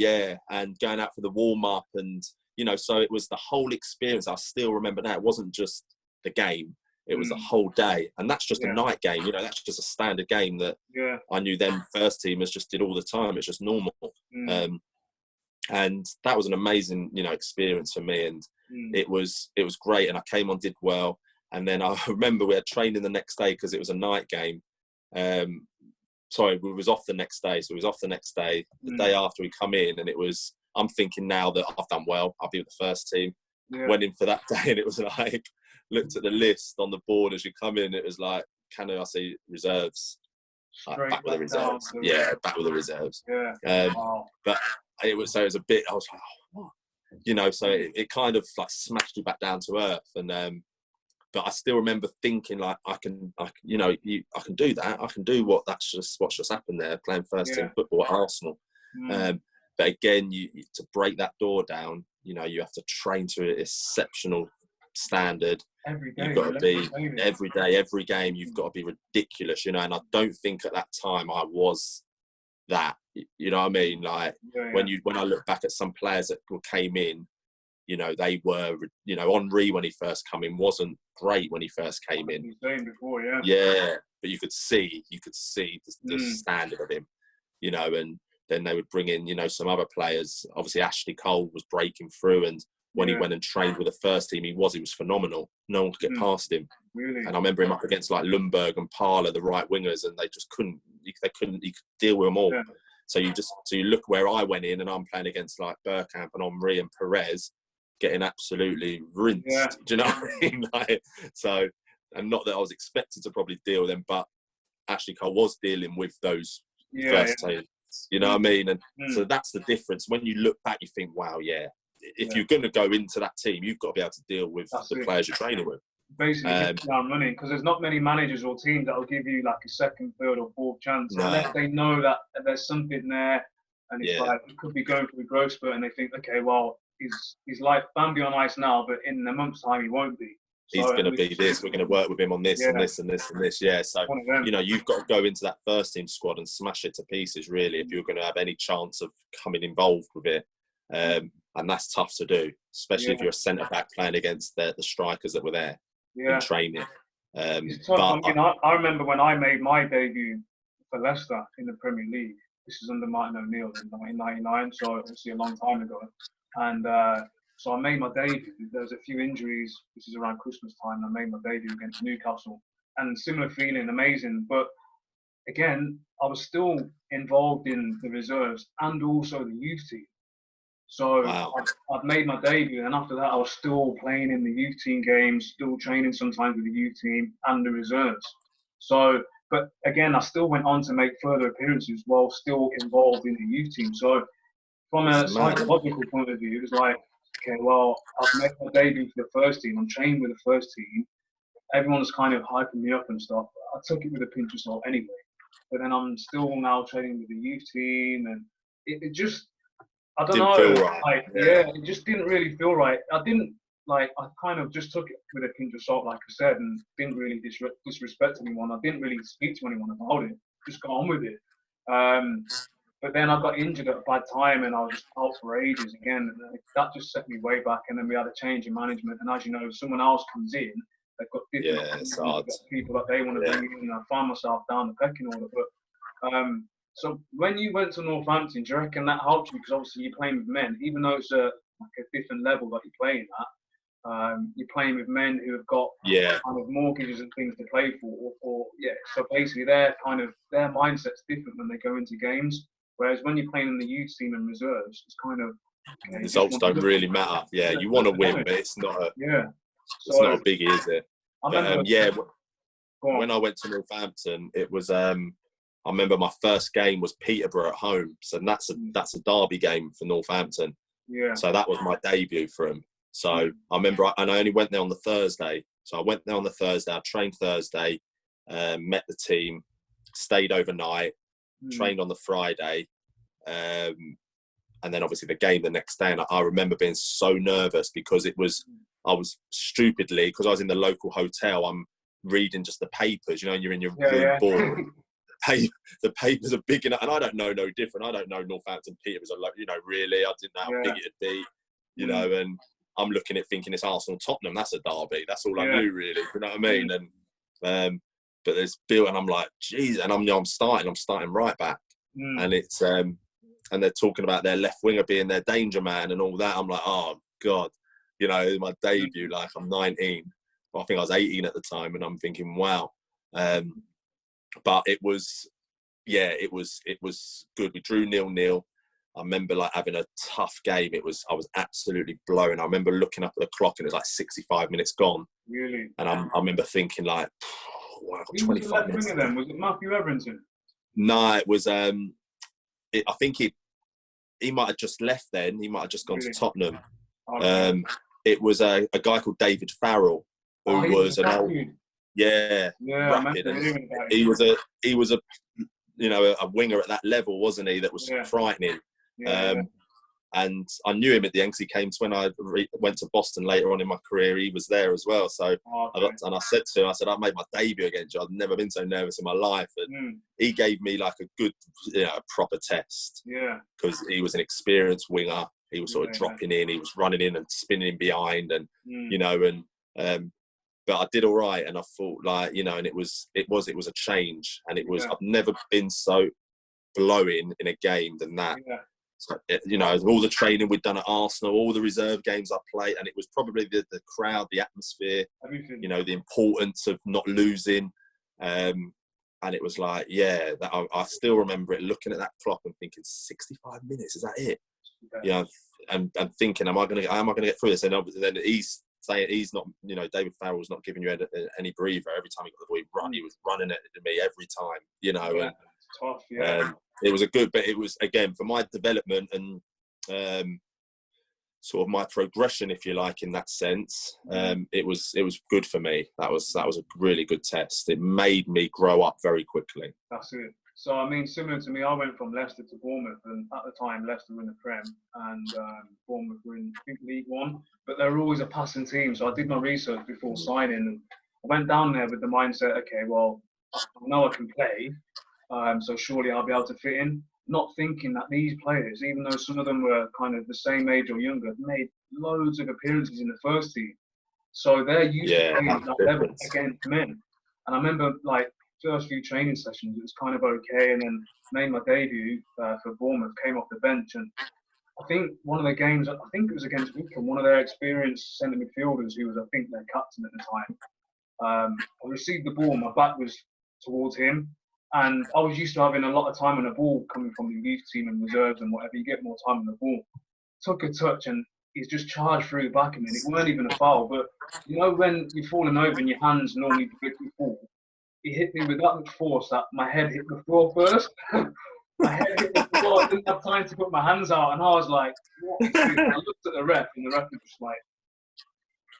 and going out for the warm up, and you know, so it was the whole experience. I still remember that it wasn't just the game. It was the whole day, and that's just a night game. You know, that's just a standard game that I knew them first teamers just did all the time. It's just normal. And that was an amazing, you know, experience for me, and it was great. And I came on, did well, and then I remember we had training the next day because it was a night game. We was off the next day, so it was off the next day. The day after we come in, and it was. I'm thinking now that I've done well. I'll be with the first team. Went in for that day, and it was like looked at the list on the board as you come in. It was like, I see reserves? Like, back with the reserves. Back with the reserves. But it was a bit. I was like, oh, what? You know, so it kind of like smashed you back down to earth. And but I still remember thinking like, I can do that. I can do what's just happened there, playing first team football at Arsenal. But again, you to break that door down, you know, you have to train to an exceptional standard. Every day, you've got to be every day, every game. You've got to be ridiculous, you know. And I don't think at that time I was that. You know what I mean? Like when I look back at some players that came in, you know, they were, you know, Henri when he first came in wasn't great when he first came in. Before, but you could see the standard of him, you know. And then they would bring in, you know, some other players. Obviously, Ashley Cole was breaking through, and when he went and trained with the first team, he was phenomenal. No one could get past him. Really? And I remember him up against like Lundberg and Parler, the right wingers, and they just couldn't. He could deal with them all. So you look where I went in, and I'm playing against like Bergkamp and Henri and Perez, getting absolutely rinsed. Do you know what I mean? Like, so, and not that I was expected to probably deal with them, but Ashley Cole was dealing with those first teams. You know what I mean? And so that's the difference. When you look back, you think, wow, if you're going to go into that team, you've got to be able to deal with the players you're training with. Basically, down running, because there's not many managers or teams that will give you like a second, third, or fourth chance unless they know that there's something there, and it's like it could be going through a growth spurt, and they think, okay, well, he's like Bambi on ice now, but in a month's time he won't be. He's going to be this. We're going to work with him on this and this and this and this. Yeah, so you know, you've got to go into that first team squad and smash it to pieces, really, if you're going to have any chance of coming involved with it. And that's tough to do, especially if you're a centre back playing against the strikers that were there in training. It's tough. I remember when I made my debut for Leicester in the Premier League. This is under Martin O'Neill in 1999, so obviously a long time ago. And so I made my debut. There was a few injuries. This is around Christmas time. I made my debut against Newcastle, and similar feeling, amazing. But again, I was still involved in the reserves and also the youth team. So I've made my debut, and after that, I was still playing in the youth team games, still training sometimes with the youth team and the reserves. So, but again, I still went on to make further appearances while still involved in the youth team. So, from a psychological point of view, it was like, okay, well, I've made my debut for the first team. I'm training with the first team. Everyone's kind of hyping me up and stuff. I took it with a pinch of salt anyway. But then I'm still now training with the youth team, and it just, I don't know. Feel right. Like, it just didn't really feel right. I kind of just took it with a pinch of salt, like I said, and didn't really disrespect anyone. I didn't really speak to anyone about it. Just got on with it. But then I got injured at a bad time, and I was just out for ages again. And that just set me way back. And then we had a change in management. And as you know, someone else comes in, They've got different it's hard. people that they want to bring in. I find myself down the pecking order. But so when you went to Northampton, do you reckon that helped you? Because obviously you're playing with men, even though it's like a different level that you're playing at. You're playing with men who have got kind of mortgages and things to play for, so basically their mindset's different when they go into games. Whereas when you're playing in the youth team and reserves, it's kind of results don't really matter. Yeah, you want to win, but it's not a it's not a biggie, is it? When I went to Northampton, it was I remember my first game was Peterborough at home, so that's a derby game for Northampton. Yeah. So that was my debut for them. So I remember, and I only went there on the Thursday. So I went there on the Thursday. I trained Thursday, met the team, stayed overnight, trained on the Friday, and then obviously the game the next day. And I remember being so nervous because I was stupidly, because I was in the local hotel, I'm reading just the papers, and you're in your room bored. The papers are big enough, and I don't know no different. I don't know Northampton Peterborough, really. I didn't know how big it'd be, and I'm looking at thinking it's Arsenal Tottenham. That's a derby. That's all I knew, really. You know what I mean? And but there's Bill, and I'm like, geez, and I'm starting right back, and it's and they're talking about their left winger being their danger man and all that. I'm like, oh God, my debut. Like I'm 19, I think I was 18 at the time, and I'm thinking, wow. But it was good. We drew 0-0. I remember having a tough game. I was absolutely blown. I remember looking up at the clock and it was like 65 minutes gone. Really? And I remember thinking wow, I've got 25 minutes. Then? Was it Matthew Everington? No, it was. I think he might have just left then. He might have just gone to Tottenham. Okay. It was a guy called David Farrell, who was an old. Yeah, rapid. And he was a winger at that level, wasn't he? That was frightening. And I knew him at the end because he came to when I went to Boston later on in my career. He was there as well. So I said to him, I made my debut against you. I've never been so nervous in my life. And he gave me like a good, proper test. Yeah. Because he was an experienced winger. He was sort of dropping in. He was running in and spinning behind, and but I did all right. And I thought and it was a change. And it was I've never been so glowing in a game than that. Yeah. So, all the training we'd done at Arsenal, all the reserve games I played, and it was probably the crowd, the atmosphere, everything. The importance of not losing. And it was like, I still remember it, looking at that clock and thinking, 65 minutes, is that it? Yeah. And thinking, am I going to get through this? And then he's saying he's not, David Farrell's not giving you any breather. Every time he got the ball, he was running it to me every time, and tough, yeah. It was but it was, again, for my development and sort of my progression, if you like, in that sense. It was good for me. That was a really good test. It made me grow up very quickly. That's it. So, I mean, similar to me, I went from Leicester to Bournemouth, and at the time, Leicester were in the Prem, and Bournemouth were in, I think, League One, but they were always a passing team, so I did my research before signing, and I went down there with the mindset, okay, well, I know I can play, so surely I'll be able to fit in, not thinking that these players, even though some of them were kind of the same age or younger, made loads of appearances in the first team, so they're used to playing at that level against men, and I remember, first few training sessions, it was kind of okay, and then made my debut for Bournemouth, came off the bench, and I think one of the games, I think it was against Wickham, one of their experienced centre midfielders, who was, I think, their captain at the time, I received the ball, my back was towards him, and I was used to having a lot of time on the ball coming from the youth team and reserves and whatever, you get more time on the ball. Took a touch, and he's just charged through the back of me, and it weren't even a foul, but when you're falling over and your hands normally quickly fall, he hit me with that much force that my head hit the floor first. My head hit the floor. I didn't have time to put my hands out, and I was like, "What is this?" I looked at the ref, and the ref was just like,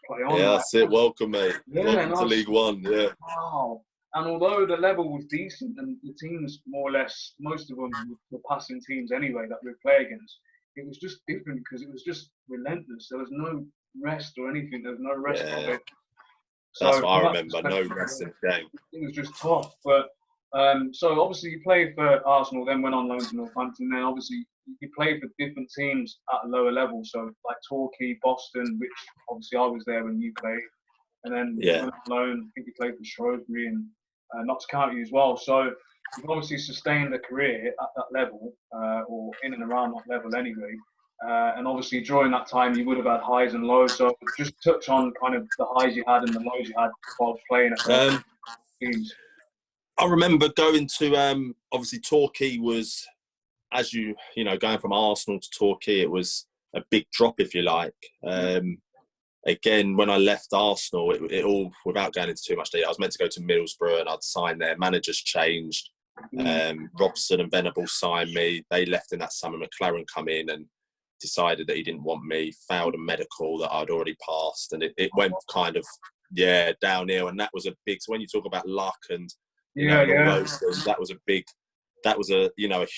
"Play on." Yeah, that's it. Welcome, mate. Welcome to League One. Yeah. Wow. And although the level was decent, and the teams more or less, most of them were passing teams anyway that we'd play against, it was just different because it was just relentless. There was no rest or anything. There was no rest of it. That's what I remember, no rest in the game. It was just tough. But so obviously you played for Arsenal, then went on loan to Northampton, then obviously you played for different teams at a lower level, so like Torquay, Boston, which obviously I was there when you played. and then you Yeah. went on loan. I think you played for Shrewsbury and Notts County as well. So you've obviously sustained a career at that level, or in and around that level anyway. And obviously during that time you would have had highs and lows. So just touch on kind of the highs you had and the lows you had while playing at those teams. I remember going to obviously Torquay was, as you know, going from Arsenal to Torquay, it was a big drop, if you like. Again, when I left Arsenal, it all, without going into too much detail, I was meant to go to Middlesbrough and I'd signed there. Managers changed. Robson and Venables signed me. They left in that summer. McLaren come in and decided that he didn't want me, failed a medical that I'd already passed. And it went kind of, downhill. And that was a big, so when you talk about luck and, you know, and all those things, that was a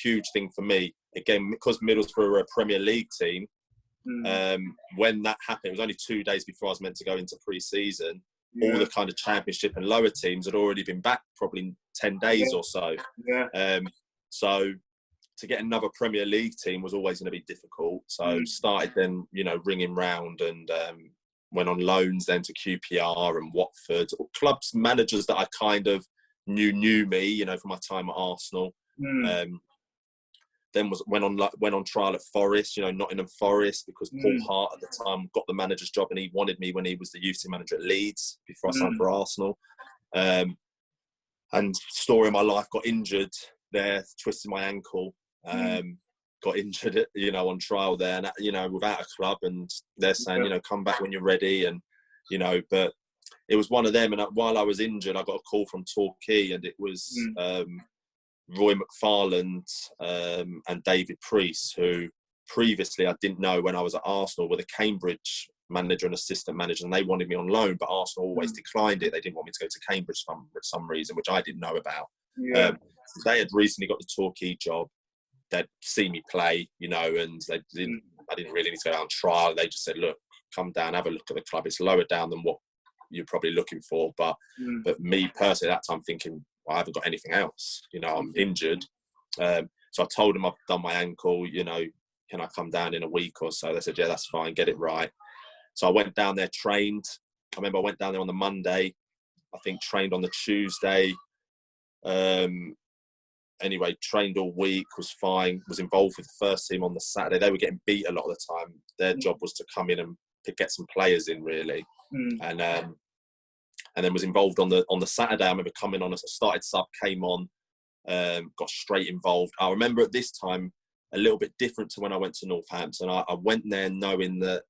huge thing for me. Again, because Middlesbrough were a Premier League team, when that happened, it was only 2 days before I was meant to go into pre-season. All the kind of Championship and lower teams had already been back probably 10 days or so. So to get another Premier League team was always going to be difficult. So started then, you know, ringing round and went on loans then to QPR and Watford, clubs, managers that I kind of knew me, you know, from my time at Arsenal. Then went on trial at Forest, you know, Nottingham Forest, because Paul Hart at the time got the manager's job and he wanted me when he was the youth team manager at Leeds before I signed for Arsenal. And story of my life, got injured there, twisted my ankle, got injured, you know, on trial there, and, you know, without a club, and they're saying, you know, come back when you're ready, and, you know, but it was one of them. And while I was injured, I got a call from Torquay, and it was Roy McFarland and David Priest, who previously I didn't know when I was at Arsenal, were the Cambridge manager and assistant manager, and they wanted me on loan, but Arsenal always declined it. They didn't want me to go to Cambridge for some reason, which I didn't know about. They had recently got the Torquay job. They'd seen me play, you know, and I didn't really need to go out on trial. They just said, look, come down, have a look at the club. It's lower down than what you're probably looking for. But me personally, at that time, thinking, well, I haven't got anything else. You know, I'm injured. So I told them I've done my ankle, you know, can I come down in a week or so? They said, yeah, that's fine, get it right. So I went down there, trained. I remember I went down there on the Monday, I think trained on the Tuesday. Anyway, trained all week, was fine, was involved with the first team on the Saturday. They were getting beat a lot of the time. Their job was to come in and get some players in, really. And then was involved on the Saturday. I remember coming on as a started sub, came on, got straight involved. I remember at this time, a little bit different to when I went to Northampton. I went there knowing that,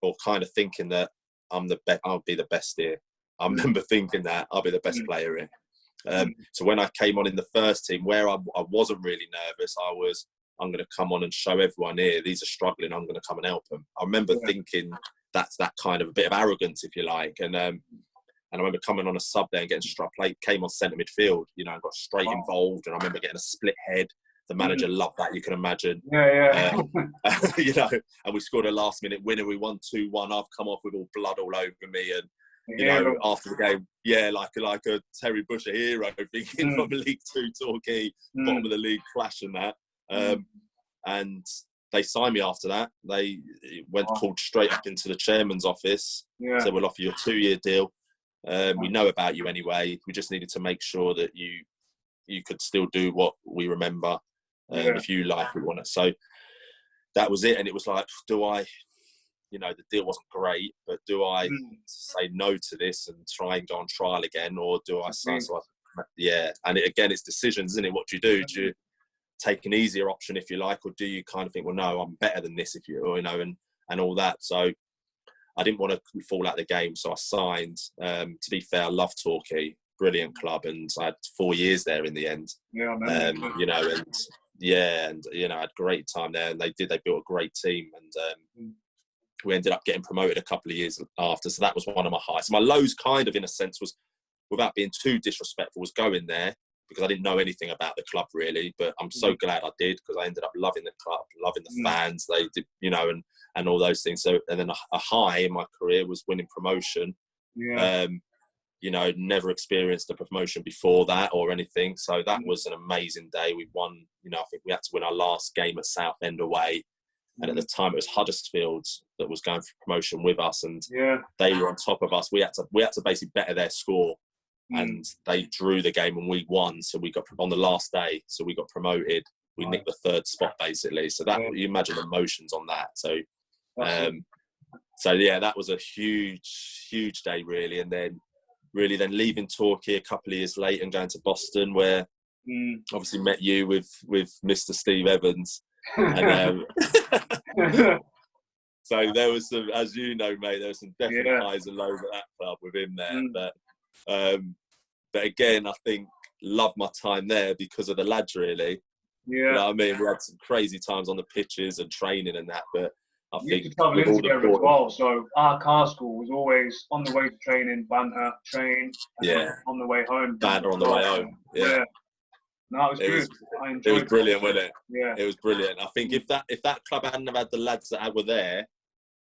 or kind of thinking that I'll be the best here. I remember thinking that I'll be the best player here. So when I came on in the first team, where I wasn't really nervous, I'm going to come on and show everyone here, these are struggling, I'm going to come and help them. I remember thinking that's that kind of a bit of arrogance, if you like. And I remember coming on a sub there and getting struck, came on centre midfield, you know, and got straight involved. And I remember getting a split head. The manager loved that, you can imagine. You know, and we scored a last minute winner. We won 2-1. I've come off with all blood all over me. And, you know, after the game, like a Terry Busher hero, thinking from League Two Torquay, bottom of the league clash and that. And they signed me after that. They called straight up into the chairman's office. Said, we'll offer you a 2-year deal. We know about you anyway. We just needed to make sure that you could still do what we remember. If you like, we want it. So that was it. And it was like, do I, you know, the deal wasn't great, but do I say no to this and try and go on trial again, or do I sign? And it's decisions, isn't it? What do you do? Do you take an easier option, if you like, or do you kind of think, well, no, I'm better than this, if you know, and all that. So I didn't want to fall out of the game, so I signed. To be fair, I love Torquay, brilliant club, and I had 4 years there in the end. You know, and you know, I had a great time there, and they built a great team, and we ended up getting promoted a couple of years after. So that was one of my highs. My lows, kind of, in a sense, was, without being too disrespectful, was going there because I didn't know anything about the club really, but I'm so glad I did, because I ended up loving the club, loving the fans. They did, you know, and all those things. So, and then a high in my career was winning promotion. You know, never experienced a promotion before that or anything. So that was an amazing day. We won, you know, I think we had to win our last game at Southend away. And at the time, it was Huddersfield that was going for promotion with us, and Yeah. they were on top of us. We had to basically better their score, and they drew the game and we won. So we got on the last day, so we got promoted. We nicked the third spot basically. So that you imagine the emotions on that. So, so yeah, that was a huge day really. And then leaving Torquay a couple of years later and going to Boston, where obviously met you with Mr. Steve Evans. And so there was some, as you know, mate, there was some definite highs and lows at that club with him there. But again, I think loved my time there because of the lads, really. Yeah. You know what I mean? We had some crazy times on the pitches and training and that, but I think used to travel in together as well. So our car school was always on the way to training, banter, train, and on the way home. Banter on the way home. Yeah. No, it was good. I enjoyed it. It was brilliant, wasn't it? Yeah. It was brilliant. I think if that club hadn't have had the lads that were there,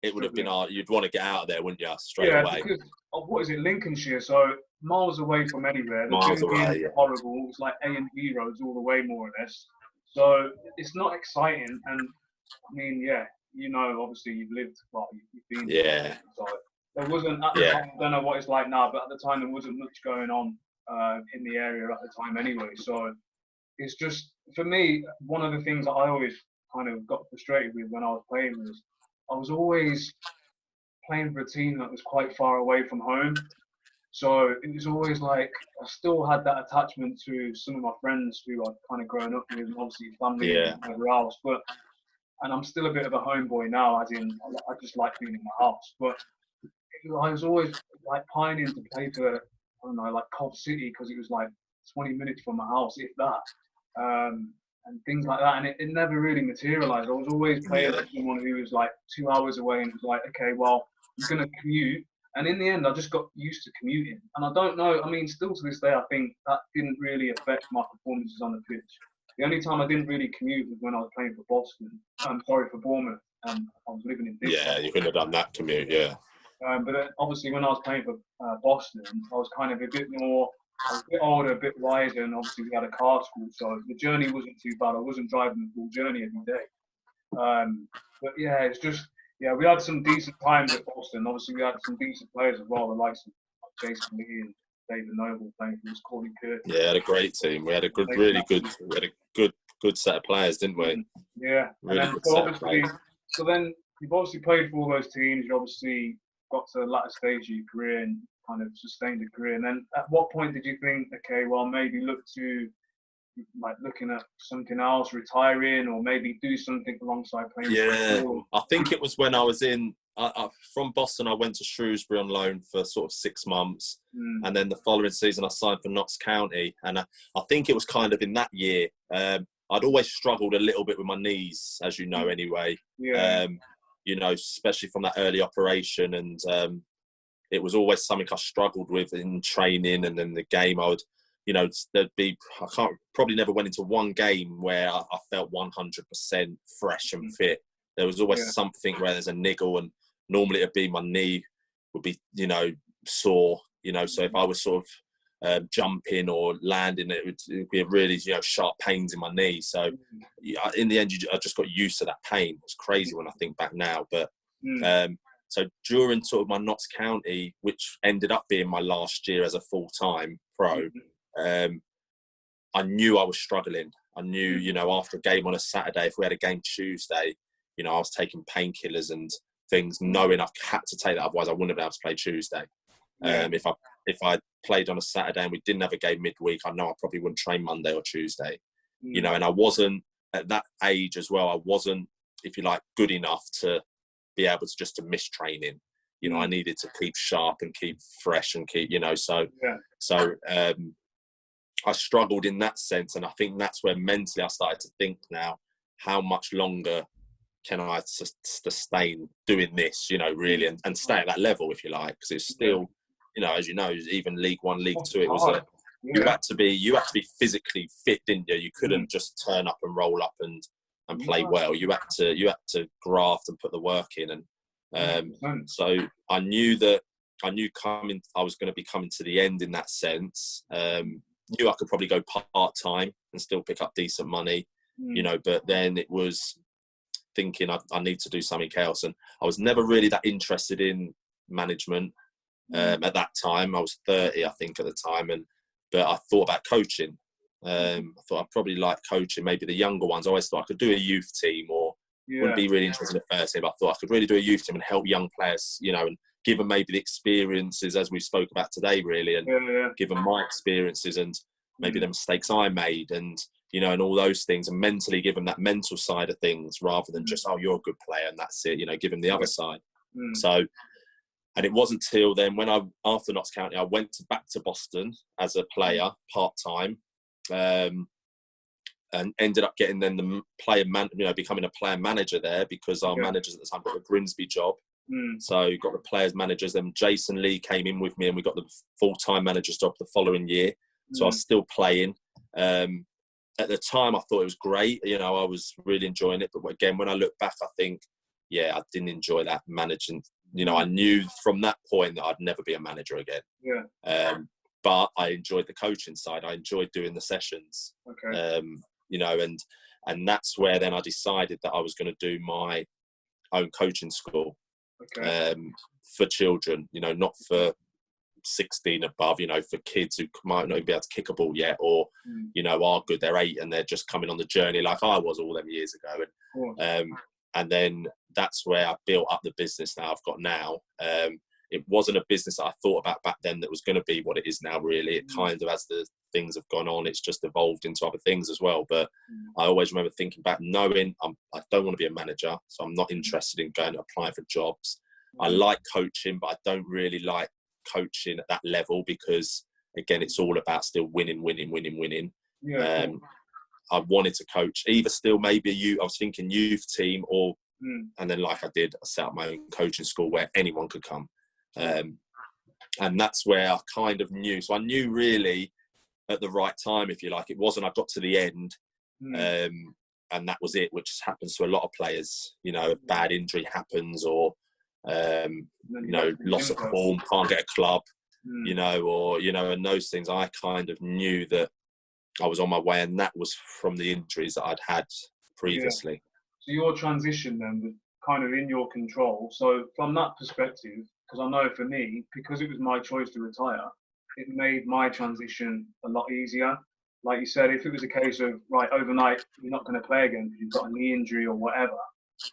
it would have been hard. You'd want to get out of there, wouldn't you? Straight away. Because of, what is it, Lincolnshire? So miles away from anywhere. Miles away, horrible. It's like A and B roads all the way, more or less. So it's not exciting. And I mean, you know, obviously you've lived, you've been. Yeah. So there wasn't at the time, I don't know what it's like now, but at the time there wasn't much going on in the area at the time anyway. So it's just, for me, one of the things that I always kind of got frustrated with when I was playing was I was always playing for a team that was quite far away from home. So it was always like, I still had that attachment to some of my friends who I'd kind of grown up with, and obviously family and whatever else. And I'm still a bit of a homeboy now, as in, I just like being in my house. But I was always like pining to play for, I don't know, like Cov City, because it was like 20 minutes from my house, if that. And things like that. And it never really materialized. I was always playing with someone who was like 2 hours away, and it was like, okay, well, I'm going to commute. And in the end, I just got used to commuting. And I don't know, I mean, still to this day, I think that didn't really affect my performances on the pitch. The only time I didn't really commute was when I was playing for for Bournemouth. I was living in Dick. Yeah, you couldn't have done that commute, but obviously when I was playing for Boston, I was kind of a bit older, a bit wiser, and obviously we had a car school, so the journey wasn't too bad. I wasn't driving the full journey every day. But yeah, it's just, we had some decent times at Boston. Obviously we had some decent players as well, the likes of Jason Lee and David Noble playing for us, Corey Kirk. Yeah, had a great team. We had a good, good set of players, didn't we? Yeah. Really and then, so then you've obviously played for all those teams. You obviously got to the latter stage of your career and kind of sustained a career. And then at what point did you think, okay, well, maybe looking at something else, retiring, or maybe do something alongside playing? Yeah, I think it was when I was from Boston. I went to Shrewsbury on loan for sort of 6 months, and then the following season I signed for Notts County. And I think it was kind of in that year. I'd always struggled a little bit with my knees, as you know, anyway. Yeah. You know, especially from that early operation, and it was always something I struggled with in training, and then the game. Probably never went into one game where I felt 100% fresh and fit. There was always something where there's a niggle, and normally it'd be my knee would be, sore, so if I was sort of jumping or landing, it would be a really, sharp pains in my knee. So in the end, I just got used to that pain. It's crazy when I think back now. But so during sort of my Notts County, which ended up being my last year as a full-time pro, I knew I was struggling. I knew, after a game on a Saturday, if we had a game Tuesday, I was taking painkillers and things, knowing I had to take that, otherwise I wouldn't have been able to play Tuesday. If I played on a Saturday and we didn't have a game midweek, I know I probably wouldn't train Monday or Tuesday. And I wasn't at that age as well. I wasn't, if you like, good enough to be able to just to miss training. I needed to keep sharp and keep fresh and keep, So I struggled in that sense, and I think that's where mentally I started to think now, how much longer can I sustain doing this, really, and stay at that level, if you like, because it's still, as you know, even League One, League Two, it was you had to be physically fit, didn't you? You couldn't just turn up and roll up and play well. You had to graft and put the work in, and so I knew I was going to be coming to the end in that sense. Knew I could probably go part-time and still pick up decent money, but then it was thinking I need to do something else. And I was never really that interested in management at that time. I was 30, I think, at the time, but I thought about coaching. I thought I'd probably like coaching, maybe the younger ones. I always thought I could do a youth team, or wouldn't be really interested in the first team. I thought I could really do a youth team and help young players, you know, and give them maybe the experiences as we spoke about today, really, and give them my experiences and maybe the mistakes I made, and, you know, and all those things, and mentally give them that mental side of things rather than just, oh, you're a good player and that's it, you know, give them the other side. So, and it wasn't till then when after Notts County, I went back to Boston as a player part-time, and ended up getting then the becoming a player manager there, because our managers at the time got the Grimsby job. So got the players managers. Then Jason Lee came in with me, and we got the full-time manager's job the following year. So I was still playing. At the time, I thought it was great. You know, I was really enjoying it. But again, when I look back, I think, yeah, I didn't enjoy that managing. You know, I knew from that point that I'd never be a manager again. But I enjoyed the coaching side. I enjoyed doing the sessions. You know, and that's where then I decided that I was going to do my own coaching school for children, you know, not for 16 above, you know, for kids who might not be able to kick a ball yet, or, you know, are good, they're 8 and they're just coming on the journey like I was all them years ago. And then that's where I built up the business that I've got now. It wasn't a business that I thought about back then that was going to be what it is now, really. It kind of, as the things have gone on, it's just evolved into other things as well. But I always remember thinking back, knowing I don't want to be a manager, so I'm not interested in going to apply for jobs. I like coaching, but I don't really like coaching at that level, because, again, it's all about still winning. I wanted to coach either still maybe I was thinking youth team, or and then, like I did, I set up my own coaching school where anyone could come. And that's where I kind of knew. So I knew really at the right time, if you like. It wasn't I got to the end and that was it, which happens to a lot of players. You know, a bad injury happens, or, you know, loss of form, can't get a club, you know, or, you know, and those things. I kind of knew that I was on my way, and that was from the injuries that I'd had previously. So your transition then was kind of in your control. So from that perspective, because I know for me, because it was my choice to retire, it made my transition a lot easier. Like you said, if it was a case of, right, overnight, you're not going to play again because you've got a knee injury or whatever,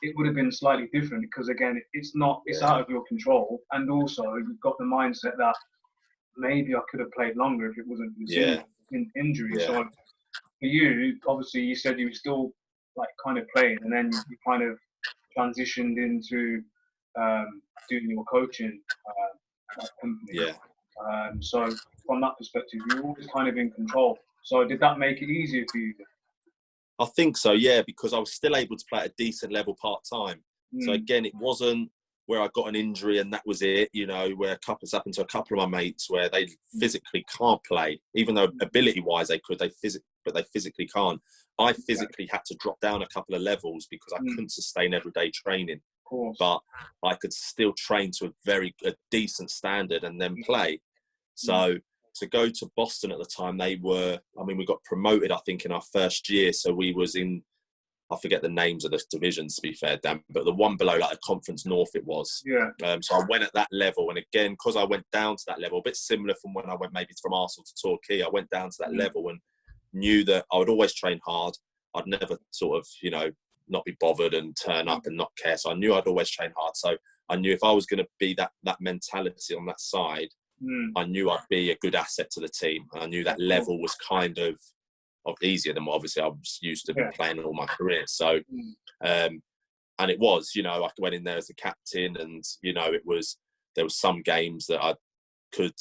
it would have been slightly different, because, again, it's out of your control. And also, you've got the mindset that maybe I could have played longer if it wasn't for this injury. So for you, obviously, you said you were still like kind of playing, and then you kind of transitioned into doing your coaching company. So from that perspective, you're always kind of in control. So did that make it easier for you? I think so, yeah, because I was still able to play at a decent level part-time. So again, it wasn't where I got an injury and that was it, you know, where it's happened to a couple of my mates where they physically can't play, even though ability-wise they could, but they physically can't. I physically had to drop down a couple of levels because I couldn't sustain everyday training. But I could still train to a decent standard and then play. So to go to Boston at the time, we got promoted, I think, in our first year. So we was in, I forget the names of the divisions, to be fair, Dan, but the one below, like the Conference North it was. So I went at that level. And again, because I went down to that level, a bit similar from when I went maybe from Arsenal to Torquay, I went down to that level and knew that I would always train hard. I'd never sort of, you know, not be bothered and turn up and not care. So I knew I'd always train hard. So I knew if I was going to be that mentality on that side, I knew I'd be a good asset to the team. And I knew that level was kind of easier than what obviously I was used to playing all my career. So, and it was, you know, I went in there as the captain, and, you know, there was some games that I could,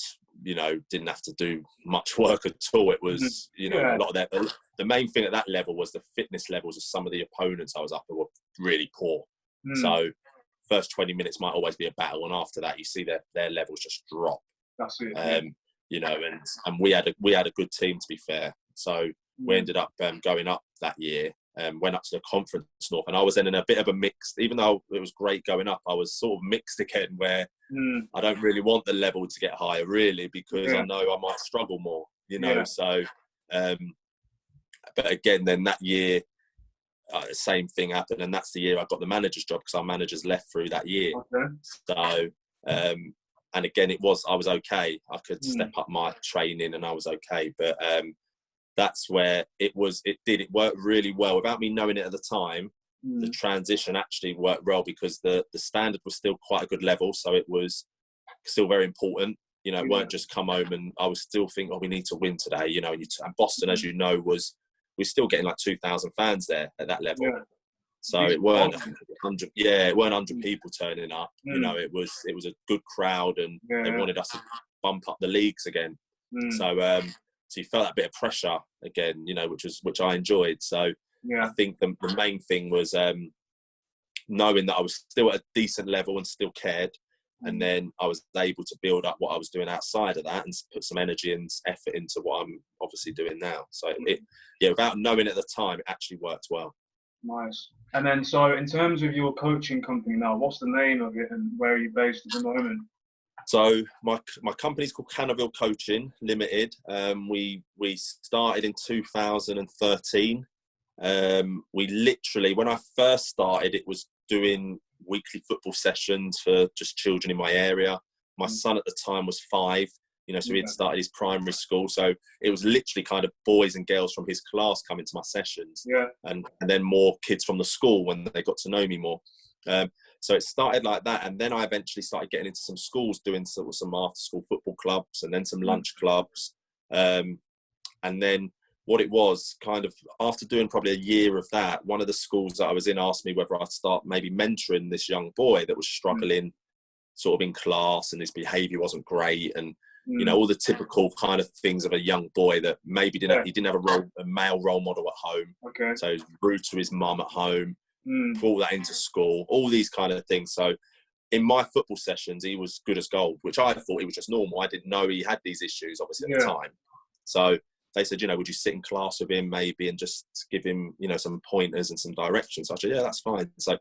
you know, didn't have to do much work at all. It was, you know, a lot of that. The main thing at that level was the fitness levels of some of the opponents I was up with were really poor. So first 20 minutes might always be a battle, and after that you see their levels just drop. That's it. You know, and we had a good team, to be fair. So we ended up going up that year, went up to the Conference North, and I was then in a bit of a mixed, even though it was great going up, I was sort of mixed again, where I don't really want the level to get higher, really, because I know I might struggle more, you know. So, but again, then that year, the same thing happened, and that's the year I got the manager's job, because our managers left through that year. Okay. So, and again, I was okay. I could step up my training, and I was okay. But that's where it worked really well without me knowing it at the time. The transition actually worked well, because the standard was still quite a good level, so it was still very important. You know, it weren't just come home, and I was still thinking, oh, we need to win today. You know, and Boston, as you know, we're still getting like 2,000 fans there at that level. Yeah. So it weren't 100. Yeah, it weren't 100 people turning up. You know, it was a good crowd, and they wanted us to bump up the leagues again. So so you felt that bit of pressure again. You know, which I enjoyed. So I think the main thing was knowing that I was still at a decent level and still cared. And then I was able to build up what I was doing outside of that and put some energy and effort into what I'm obviously doing now. So without knowing at the time, it actually worked well. Nice. And then, so in terms of your coaching company now, what's the name of it and where are you based at the moment? So my company's called Canoville Coaching Limited. We started in 2013. We literally, when I first started, it was doing weekly football sessions for just children in my area. My son at the time was 5, you know, so he had started his primary school. So it was literally kind of boys and girls from his class coming to my sessions, and then more kids from the school when they got to know me more. So it started like that, and then I eventually started getting into some schools, doing some after-school football clubs, and then some lunch clubs, and then what it was, kind of after doing probably a year of that, one of the schools that I was in asked me whether I'd start maybe mentoring this young boy that was struggling sort of in class, and his behaviour wasn't great, and you know, all the typical kind of things of a young boy that maybe he didn't have a male role model at home. Okay. So he was rude to his mum at home, brought that into school, all these kind of things. So in my football sessions, he was good as gold, which I thought he was just normal. I didn't know he had these issues, obviously, at the time. So they said, you know, would you sit in class with him maybe and just give him, you know, some pointers and some directions? So I said, yeah, that's fine. So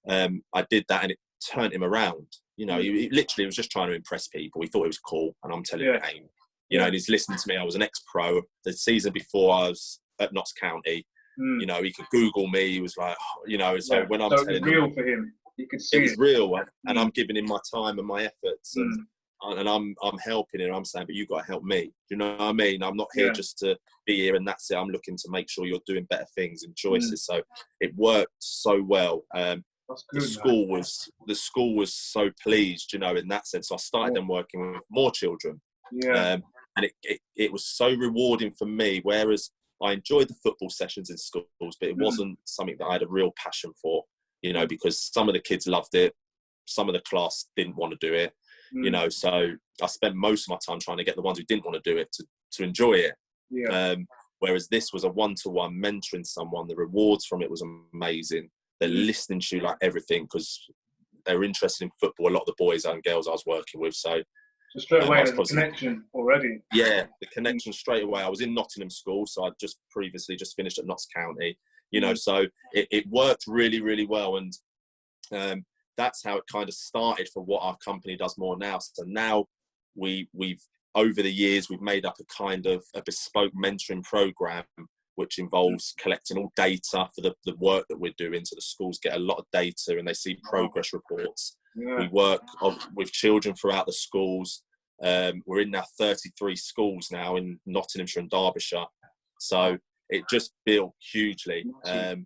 I did that, and it turned him around. You know, he literally was just trying to impress people. He thought it was cool, and I'm telling you, it ain't. You know, and he's listening to me. I was an ex-pro. The season before, I was at Notts County. You know, he could Google me. He was like, you know, so when I'm telling him, it was real for him. You could see it was real, and I'm giving him my time and my efforts, and I'm helping him. I'm saying, but you got to help me. Do you know what I mean? I'm not here just to be here and that's it. I'm looking to make sure you're doing better things and choices. So it worked so well. That's good, the school was so pleased, you know, in that sense. So I started them working with more children. And it was so rewarding for me. Whereas I enjoyed the football sessions in schools, but it wasn't something that I had a real passion for, you know, because some of the kids loved it, some of the class didn't want to do it. You know, so I spent most of my time trying to get the ones who didn't want to do it to enjoy it. Whereas this was a one-to-one mentoring someone. The rewards from it was amazing. They're listening to you like everything because they're interested in football. A lot of the boys and girls I was working with. So straight away, there's a connection already. Yeah, the connection straight away. I was in Nottingham School, so I'd just previously finished at Notts County. You know, so it worked really, really well. And that's how it kind of started for what our company does more now. So now we've over the years, we've made up a kind of a bespoke mentoring program, which involves collecting all data for the work that we're doing. So the schools get a lot of data and they see progress reports. We work with children throughout the schools. We're in now 33 schools now in Nottinghamshire and Derbyshire. So it just built hugely. And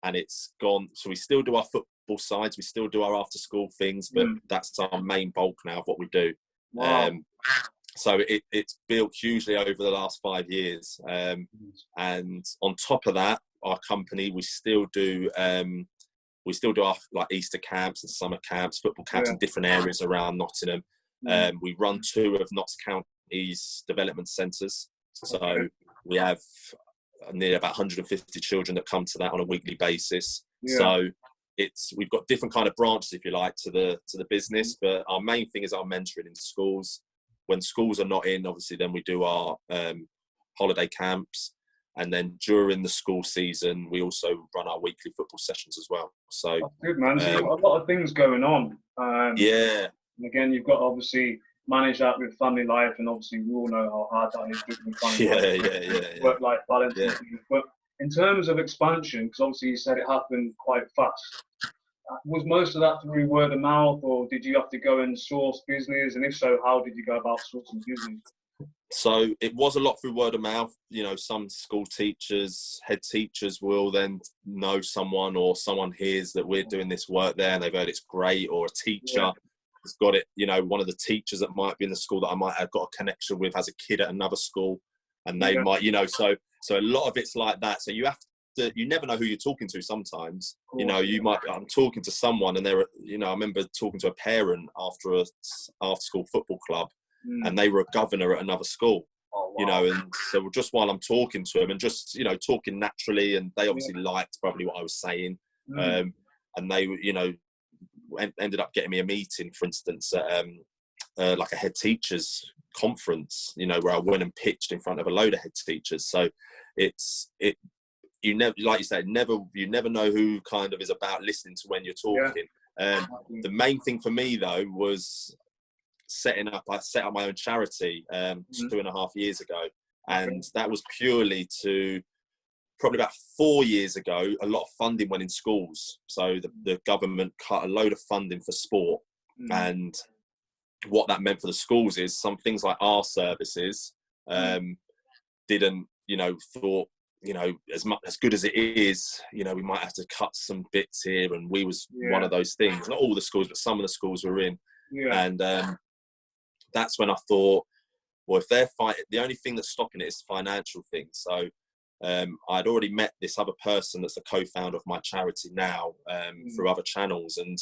it's gone. So we still do our football sides, we still do our after school things, but that's our main bulk now of what we do. So it's built hugely over the last 5 years. And on top of that, our company, we still do our like Easter camps and summer camps, football camps in different areas around Nottingham. We run 2 of Notts County's development centres. So we have near about 150 children that come to that on a weekly basis. So we've got different kind of branches, if you like, to the business, but our main thing is our mentoring in schools. When schools are not in, obviously, then we do our holiday camps, and then during the school season, we also run our weekly football sessions as well. So that's good, man. So you've got a lot of things going on. And again, you've got to obviously manage that with family life, and obviously we all know how hard that is. Work-life balance. But In terms of expansion, because obviously you said it happened quite fast, was most of that through word of mouth, or did you have to go and source business? And if so, how did you go about sourcing business? So it was a lot through word of mouth. You know, some school teachers, head teachers will then know someone, or someone hears that we're doing this work there and they've heard it's great, or a teacher has got it. You know, one of the teachers that might be in the school that I might have got a connection with has a kid at another school, and they might, you know, so a lot of it's like that. So you have to, you never know who you're talking to sometimes. You know, you might, I'm talking to someone and they're, you know, I remember talking to a parent after a after school football club, and they were a governor at another school. Oh, wow. You know, and so just while I'm talking to them and just, you know, talking naturally, and they obviously liked probably what I was saying, and they, you know, ended up getting me a meeting, for instance, at like a head teachers conference, you know, where I went and pitched in front of a load of head teachers. So you never, like you said, you never know who kind of is about listening to when you're talking. The main thing for me though was I set up my own charity 2.5 years ago, and that was purely to, probably about 4 years ago, a lot of funding went in schools. So the government cut a load of funding for sport, and what that meant for the schools is some things like our services didn't, you know, thought, you know, as good as it is, you know, we might have to cut some bits here, and we was one of those things. Not all the schools, but some of the schools were in, and that's when I thought, well, if they're fighting, the only thing that's stopping it is financial things. So I'd already met this other person that's the co-founder of my charity now through other channels, and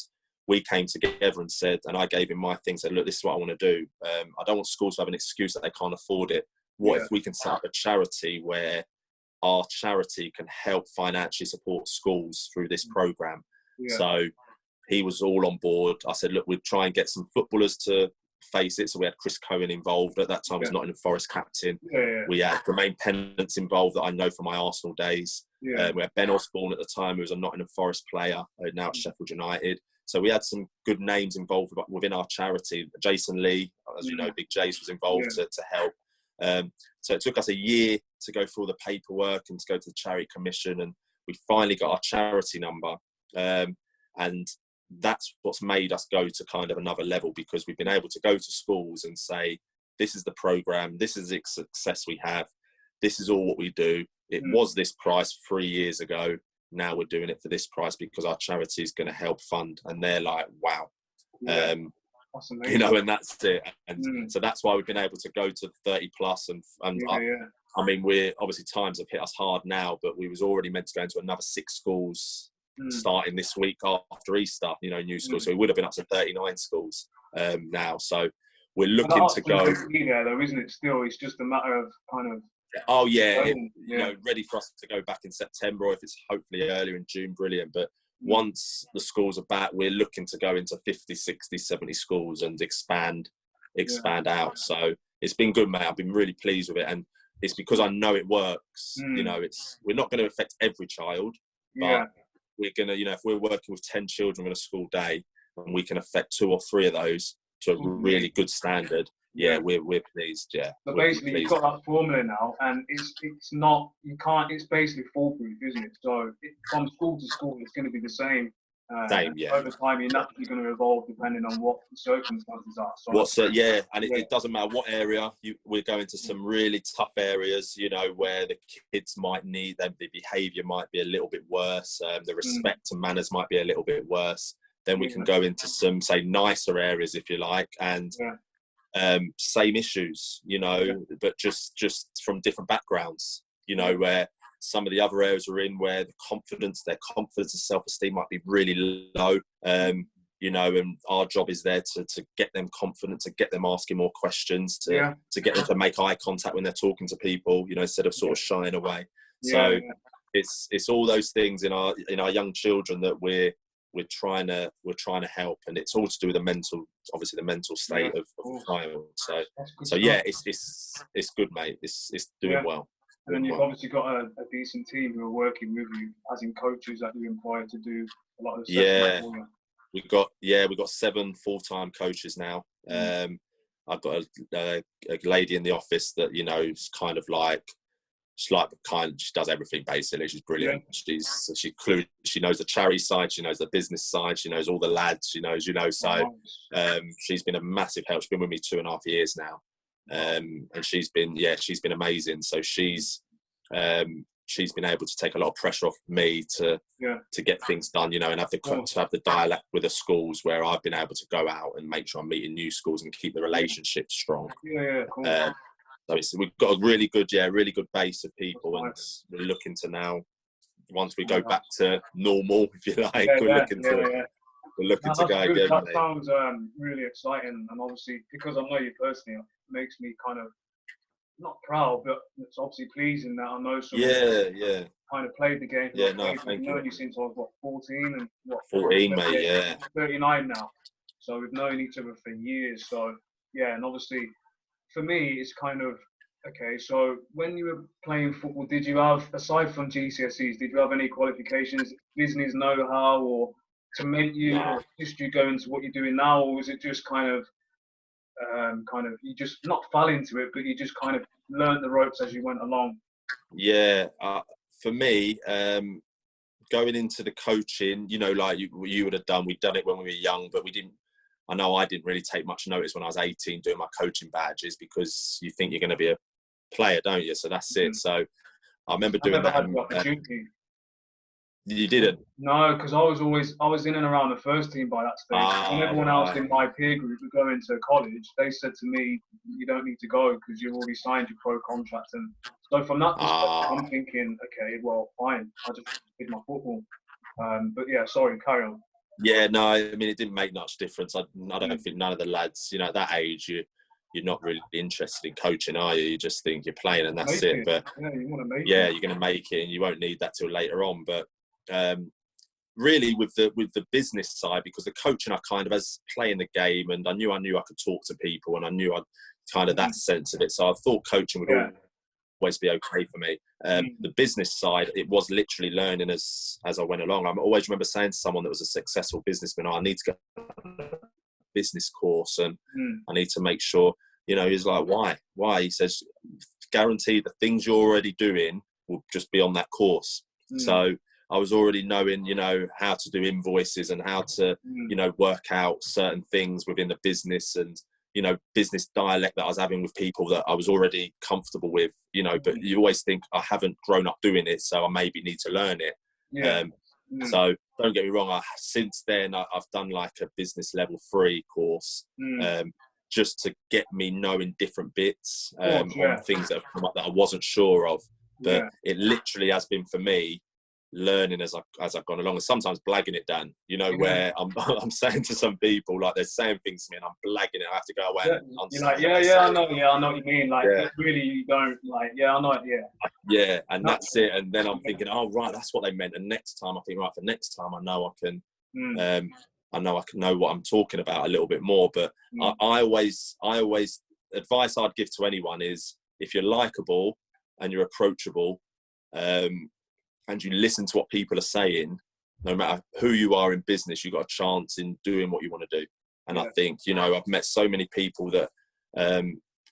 we came together and said, and I gave him my thing, said, look, this is what I want to do. I don't want schools to have an excuse that they can't afford it. What if we can set up a charity where our charity can help financially support schools through this program? So he was all on board. I said, look, we'll try and get some footballers to face it. So we had Chris Cohen involved at that time, was Nottingham Forest captain. We had Romain Pennant's involved, that I know from my Arsenal days. We had Ben Osborne at the time, who was a Nottingham Forest player, now at Sheffield United. So we had some good names involved within our charity. Jason Lee, as you know, Big Jace was involved to help. So it took us a year to go through all the paperwork and to go to the charity commission, and we finally got our charity number. And that's what's made us go to kind of another level, because we've been able to go to schools and say, this is the program, this is the success we have, this is all what we do. It was this price 3 years ago, now we're doing it for this price because our charity is going to help fund. And they're like, wow. You know, and that's it. And so that's why we've been able to go to 30 plus, and I mean, we're obviously, times have hit us hard now, but we was already meant to go into another 6 schools starting this week after Easter, you know, new schools. So we would have been up to 39 schools now. So we're looking to go. There, though, isn't it? Still, it's just a matter of kind of. Oh yeah, you know, ready for us to go back in September, or if it's hopefully earlier in June, brilliant. But once the schools are back, we're looking to go into 50, 60, 70 schools and expand out. So it's been good, mate. I've been really pleased with it, and it's because I know it works. You know, we're not going to affect every child, but we're going to, you know, if we're working with 10 children in a school day and we can affect 2 or 3 of those to a really good standard, we're pleased. So basically, you've got that formula now, and it's not, you can't, it's basically foolproof, isn't it? So from school to school, it's going to be the same. Over time, you're naturally going to evolve depending on what the circumstances are. So and it doesn't matter what area. We're going to some really tough areas, you know, where the kids might need them, the behaviour might be a little bit worse, the respect and manners might be a little bit worse. Then we can go into some, say, nicer areas, if you like, and same issues, you know, but just from different backgrounds, you know, where some of the other areas are in where their confidence and self-esteem might be really low, you know, and our job is there to get them confident, to get them asking more questions, to get them to make eye contact when they're talking to people, you know, instead of sort of shying away. It's all those things in our young children that we're trying to help, and it's all to do with the mental state of the child. So yeah, it's good, mate. It's doing well. And then you've obviously got a decent team who are working with you, as in coaches that you employ to do a lot of the stuff. We've got 7 full-time coaches now. I've got a lady in the office that, you know, is kind of like she's like she does everything basically. She's brilliant. Yeah. She knows the charity side, she knows the business side, she knows all the lads, she knows, so she's been a massive help. She's been with me 2.5 years now. And she's been amazing. So she's been able to take a lot of pressure off me to get things done, and have the dialect with the schools, where I've been able to go out and make sure I'm meeting new schools and keep the relationship strong. Cool. So we've got a really good base of people, and we're looking to now, once we go back to normal, if you like, we're looking to go again. That sounds really exciting, and obviously because I know you personally, it makes me kind of not proud, but it's obviously pleasing that I know someone kind of played the game. I've known you since I was 14, and 14, mate. Yeah, 39 now. So we've known each other for years. So yeah, and obviously for me, it's kind of okay. So when you were playing football, did you have, aside from GCSEs, did you have any qualifications, business know-how, or cement you, or just you go into what you're doing now, or was it just kind of you just not fell into it, but you just kind of learned the ropes as you went along? Yeah, for me, going into the coaching, like you would have done, we'd done it when we were young, but I know I didn't really take much notice when I was 18 doing my coaching badges, because you think you're going to be a player, don't you? So that's it. So I remember doing that. Had the opportunity. You didn't? No, because I was in and around the first team by that stage. And everyone else in my peer group were going to college. They said to me, "You don't need to go because you've already signed your pro contract." And so from that perspective, I'm thinking, okay, well, fine. I just did my football. But yeah, sorry, carry on. Yeah, no, I mean, it didn't make much difference. I don't think none of the lads, at that age, you're not really interested in coaching, are you? You just think you're playing and that's it. But you want to make it. you're going to make it, and you won't need that till later on. But really, with the business side, because the coaching, I kind of, as playing the game, and I knew I could talk to people, and I knew I'd kind of that sense of it. So I thought coaching would always be okay for me. The business side, it was literally learning as I went along. I always remember saying to someone that was a successful businessman, I need to go a business course, and I need to make sure, he's like, why? He says, guaranteed the things you're already doing will just be on that course. So I was already knowing, how to do invoices and how to, work out certain things within the business, and business dialect that I was having with people that I was already comfortable with, but you always think, I haven't grown up doing it, so I maybe need to learn it. So don't get me wrong, since then I've done like a business level 3 course, just to get me knowing different bits on things that have come up that I wasn't sure of. But it literally has been, for me, learning as I've gone along, and sometimes blagging it, Dan, where I'm saying to some people, like, they're saying things to me and I'm blagging it. I have to go away and understand. I know what you mean. Like, really, you don't, like, I know it, and that's it. And then I'm thinking, oh, right, that's what they meant. And next time I think, right, for next time I know I can know what I'm talking about a little bit more. But I always advice I'd give to anyone is, if you're likable and you're approachable, and you listen to what people are saying, no matter who you are in business, you've got a chance in doing what you want to do. And I think, I've met so many people that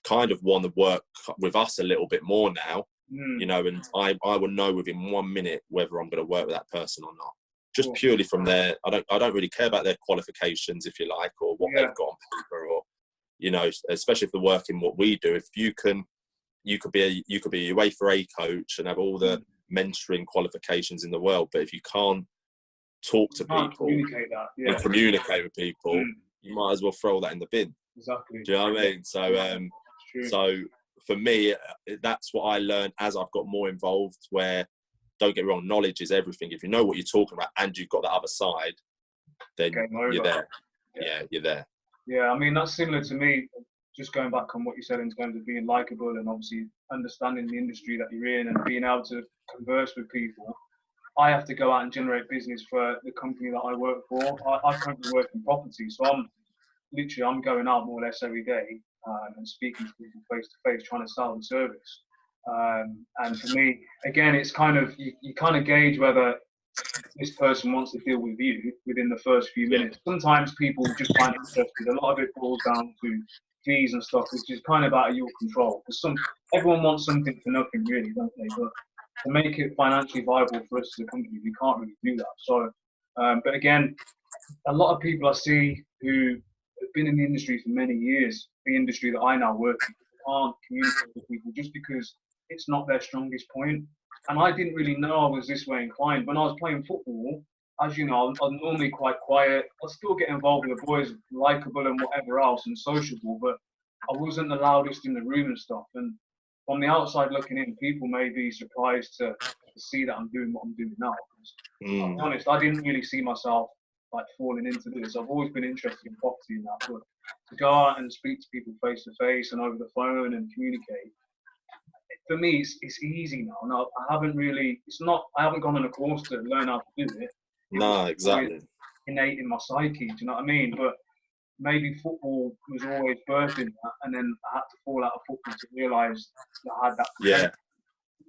kind of want to work with us a little bit more now, and I will know within 1 minute whether I'm going to work with that person or not. Just purely from their, I don't really care about their qualifications, if you like, or what they've got on paper, or, especially if they're working what we do. If you could be a UEFA A coach and have all the mentoring qualifications in the world, but if you can't talk to people and communicate with people, you might as well throw that in the bin. Exactly. Do you know what I mean? So for me, that's what I learned as I've got more involved, where, don't get me wrong, knowledge is everything. If you know what you're talking about and you've got the other side, then you're there. You're there. Yeah, I mean, that's similar to me. Just going back on what you said in terms of being likable and obviously understanding the industry that you're in and being able to converse with people. I have to go out and generate business for the company that I work for. I currently work in property, so I'm going out more or less every day and speaking to people face to face, trying to sell the service. And for me, again, it's kind of, you kind of gauge whether this person wants to deal with you within the first few minutes. Sometimes people just aren't interested. A lot of it boils down to fees and stuff, which is kind of out of your control. Because everyone wants something for nothing, really, don't they? But to make it financially viable for us as a company, we can't really do that. So, but again, a lot of people I see who have been in the industry for many years, the industry that I now work in, can't communicate with people just because it's not their strongest point. And I didn't really know I was this way inclined. When I was playing football, as you know, I'm normally quite quiet. I still get involved with the boys, likable and whatever else, and sociable, but I wasn't the loudest in the room and stuff. And from the outside looking in, people may be surprised to see that I'm doing what I'm doing now. I'll be honest, I didn't really see myself like falling into this. I've always been interested in property and that, but to go out and speak to people face to face and over the phone and communicate, for me, it's easy now. No, I haven't really. It's not. I haven't gone on a course to learn how to do it. No, exactly. Innate in my psyche. Do you know what I mean? But maybe football was always birthed in that, and then I had to fall out of football to realise that I had that. Yeah.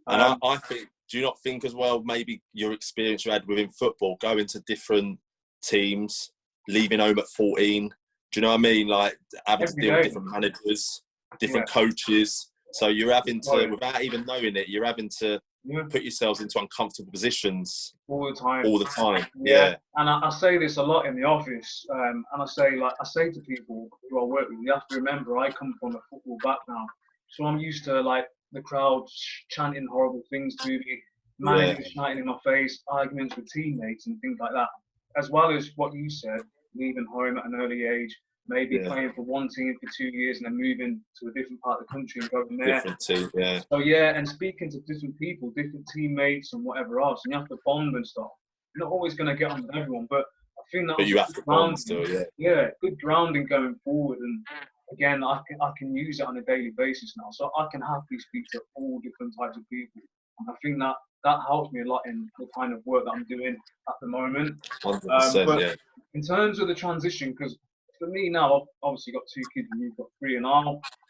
And I think, do you not think as well, maybe your experience you had within football, going to different teams, leaving home at 14, do you know what I mean? Like having to deal with different managers, different coaches. So you're having to, without even knowing it, you're having to put yourselves into uncomfortable positions all the time. All the time. Yeah. And I say this a lot in the office, and I say to people who I work with, you have to remember I come from a football background, so I'm used to like the crowd chanting horrible things to me, managers shouting in my face, arguments with teammates and things like that, as well as what you said, leaving home at an early age, maybe playing for one team for 2 years and then moving to a different part of the country and going there. Different team, yeah. So and speaking to different people, different teammates and whatever else, and you have to bond and stuff. You're not always going to get on with everyone, but I think that but you have to bond still, good grounding going forward. And again, I can use it on a daily basis now, so I can happily speak to all different types of people. And I think that helps me a lot in the kind of work that I'm doing at the moment. 100%, but in terms of the transition, because for me now, I've obviously got 2 kids and you've got 3, and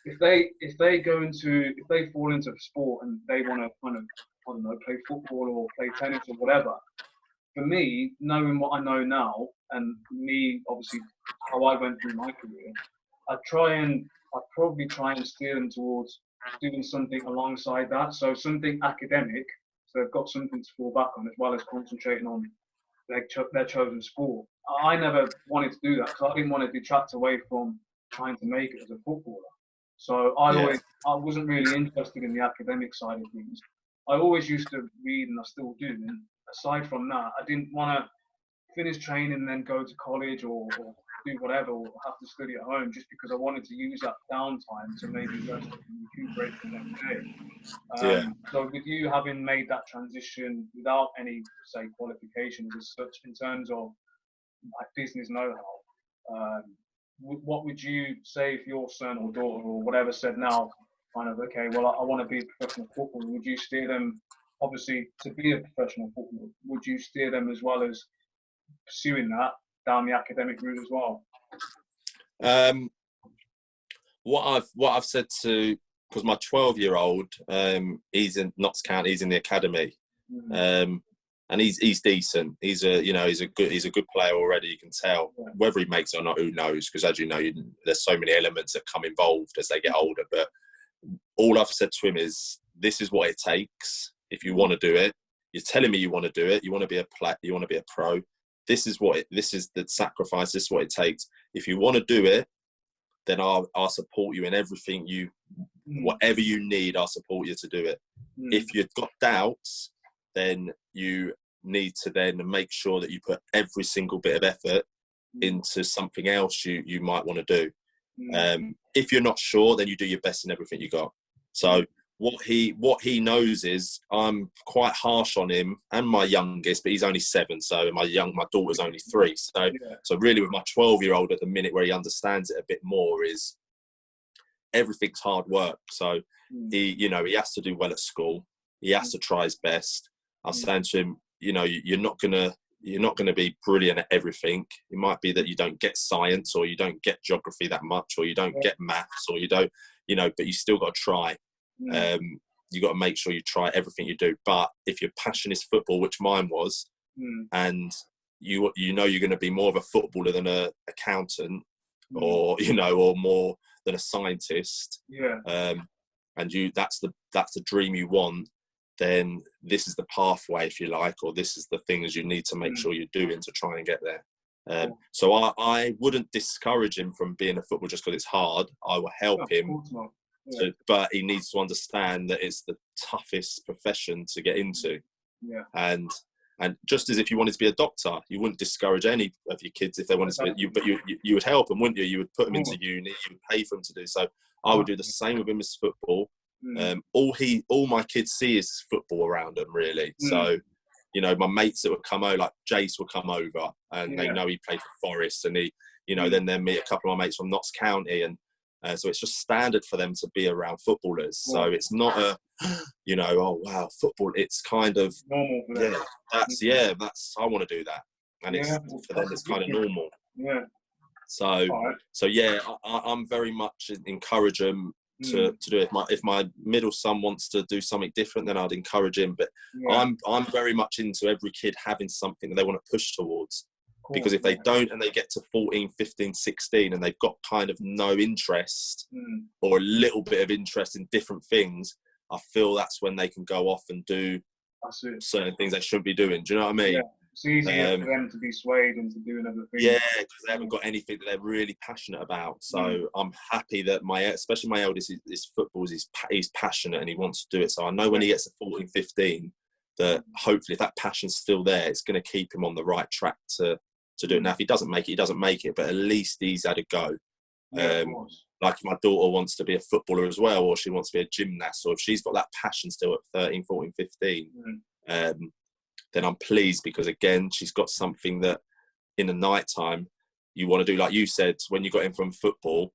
if they fall into sport and they want to kind of, I don't know, play football or play tennis or whatever, for me, knowing what I know now and me obviously how I went through my career, I'd probably try and steer them towards doing something alongside that. So something academic, so they've got something to fall back on as well as concentrating on their chosen sport. I never wanted to do that because I didn't want to detract away from trying to make it as a footballer. So I wasn't really interested in the academic side of things. I always used to read, and I still do. And aside from that, I didn't want to finish training and then go to college or do whatever, or have to study at home, just because I wanted to use that downtime to maybe rest and recuperate for the next day. So with you having made that transition without any, say, qualifications as such in terms of like business know-how, what would you say if your son or daughter or whatever said now, kind of, okay, well, I want to be a professional footballer, would you steer them, obviously, to be a professional footballer? Would you steer them as well as pursuing that down the academic route as well? What I've said to, because my 12-year-old, he's in Notts County, he's in the academy, and he's decent. He's a good player already. You can tell. Whether he makes it or not, who knows? Because as you know, there's so many elements that come involved as they get older. But all I've said to him is, this is what it takes if you want to do it. You're telling me you want to do it. You want to be you want to be a pro. This is the sacrifice. This is what it takes. If you want to do it, then I'll support you in everything whatever you need. I'll support you to do it. If you've got doubts, then you need to then make sure that you put every single bit of effort into something else you might want to do. If you're not sure, then you do your best in everything you got. So what he knows is I'm quite harsh on him and my youngest, but he's only 7, so my daughter's only 3. So really with my 12-year-old at the minute, where he understands it a bit more, is everything's hard work. So he has to do well at school. He has to try his best. I was saying to him, you're not gonna be brilliant at everything. It might be that you don't get science, or you don't get geography that much, or you don't get maths, or you don't, but you still got to try. You got to make sure you try everything you do. But if your passion is football, which mine was, and you're going to be more of a footballer than an accountant, or or more than a scientist, Yeah. and that's the dream you want, then this is the pathway, if you like, or this is the things you need to make sure you're doing to try and get there. So I wouldn't discourage him from being a footballer just because it's hard. I will help him, but he needs to understand that it's the toughest profession to get into. Yeah. And just as if you wanted to be a doctor, you wouldn't discourage any of your kids if they wanted to be, but you would help them, wouldn't you? You would put them into uni, you would pay for them to do so. I would do the same with him as football. All my kids see is football around them, really. So, you know, my mates that would come over, like Jace would come over, and they know he played for Forest, and he, you know, then they meet a couple of my mates from Notts County, and so it's just standard for them to be around footballers. So it's not a, you know, oh wow, football. It's kind of normal for them. That's I want to do that, and it's for them it's kind of normal. Yeah. So yeah, I'm very much encourage them to do it. If my middle son wants to do something different, then I'd encourage him. But I'm very much into every kid having something that they want to push towards. Because if they don't, and they get to 14, 15, 16, and they've got kind of no interest or a little bit of interest in different things, I feel that's when they can go off and do certain things they shouldn't be doing. Do you know what I mean? Yeah. It's easier for them to be swayed into doing other things. Yeah, because they haven't got anything that they're really passionate about. So I'm happy that especially my eldest, is football. He's passionate and he wants to do it. So I know when he gets to 14, 15, that hopefully if that passion's still there, it's going to keep him on the right track to do it. Now, if he doesn't make it, he doesn't make it, but at least he's had a go. Like if my daughter wants to be a footballer as well, or she wants to be a gymnast, or if she's got that passion still at 13, 14, 15, then I'm pleased, because again, she's got something that in the night time you want to do. Like you said, when you got in from football,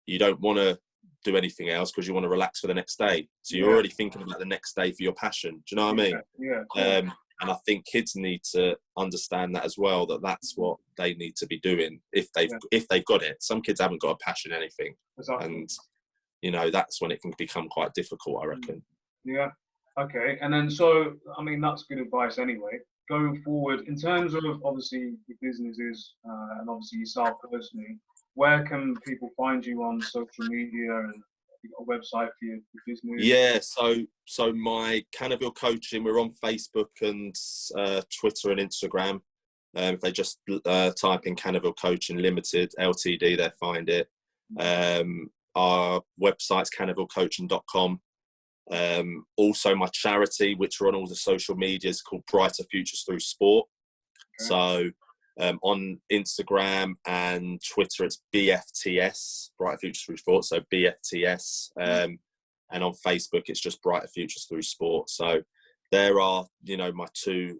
you don't want to do anything else because you want to relax for the next day. So you're already thinking about the next day for your passion. Do you know what I mean? Yeah. And I think kids need to understand that as well, that that's what they need to be doing if they've got it. Some kids haven't got a passion in anything. Exactly. And, you know, that's when it can become quite difficult, I reckon. Yeah. Okay. And then, so, I mean, that's good advice anyway. Going forward, in terms of obviously the businesses and obviously yourself personally, where can people find you on social media, and you've got a website for your business? Yeah, so my Canoville coaching, we're on Facebook and Twitter and Instagram. If they just type in Canoville Coaching Limited, Ltd, they'll find it. Our website's canovillecoaching.com. Also my charity, which are on all the social medias, called Brighter Futures Through Sport. Okay. So on Instagram and Twitter, it's BFTS, Brighter Futures Through Sport, so BFTS. And on Facebook, it's just Brighter Futures Through Sport. So there are, you know, my two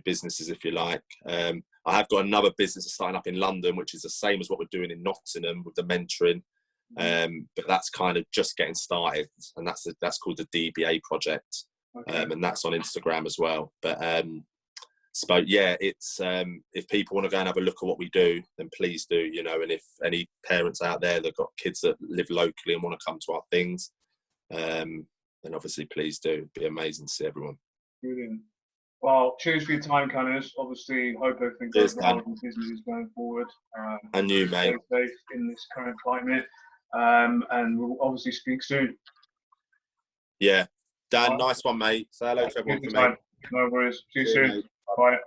businesses, if you like. I have got another business starting up in London, which is the same as what we're doing in Nottingham with the mentoring. But that's kind of just getting started, and that's called the DBA project. And that's on Instagram as well. But yeah, it's if people want to go and have a look at what we do, then please do, you know. And if any parents out there that got kids that live locally and want to come to our things, then obviously please do. It'd be amazing to see everyone. Brilliant. Well, cheers for your time, Canners. Obviously, hope everything goes well with businesses going forward. And you, mate. Stay safe in this current climate. And we'll obviously speak soon. Yeah. Dan, nice one, mate. Say hello to everyone for me. No worries. See you soon. Mate. Bye.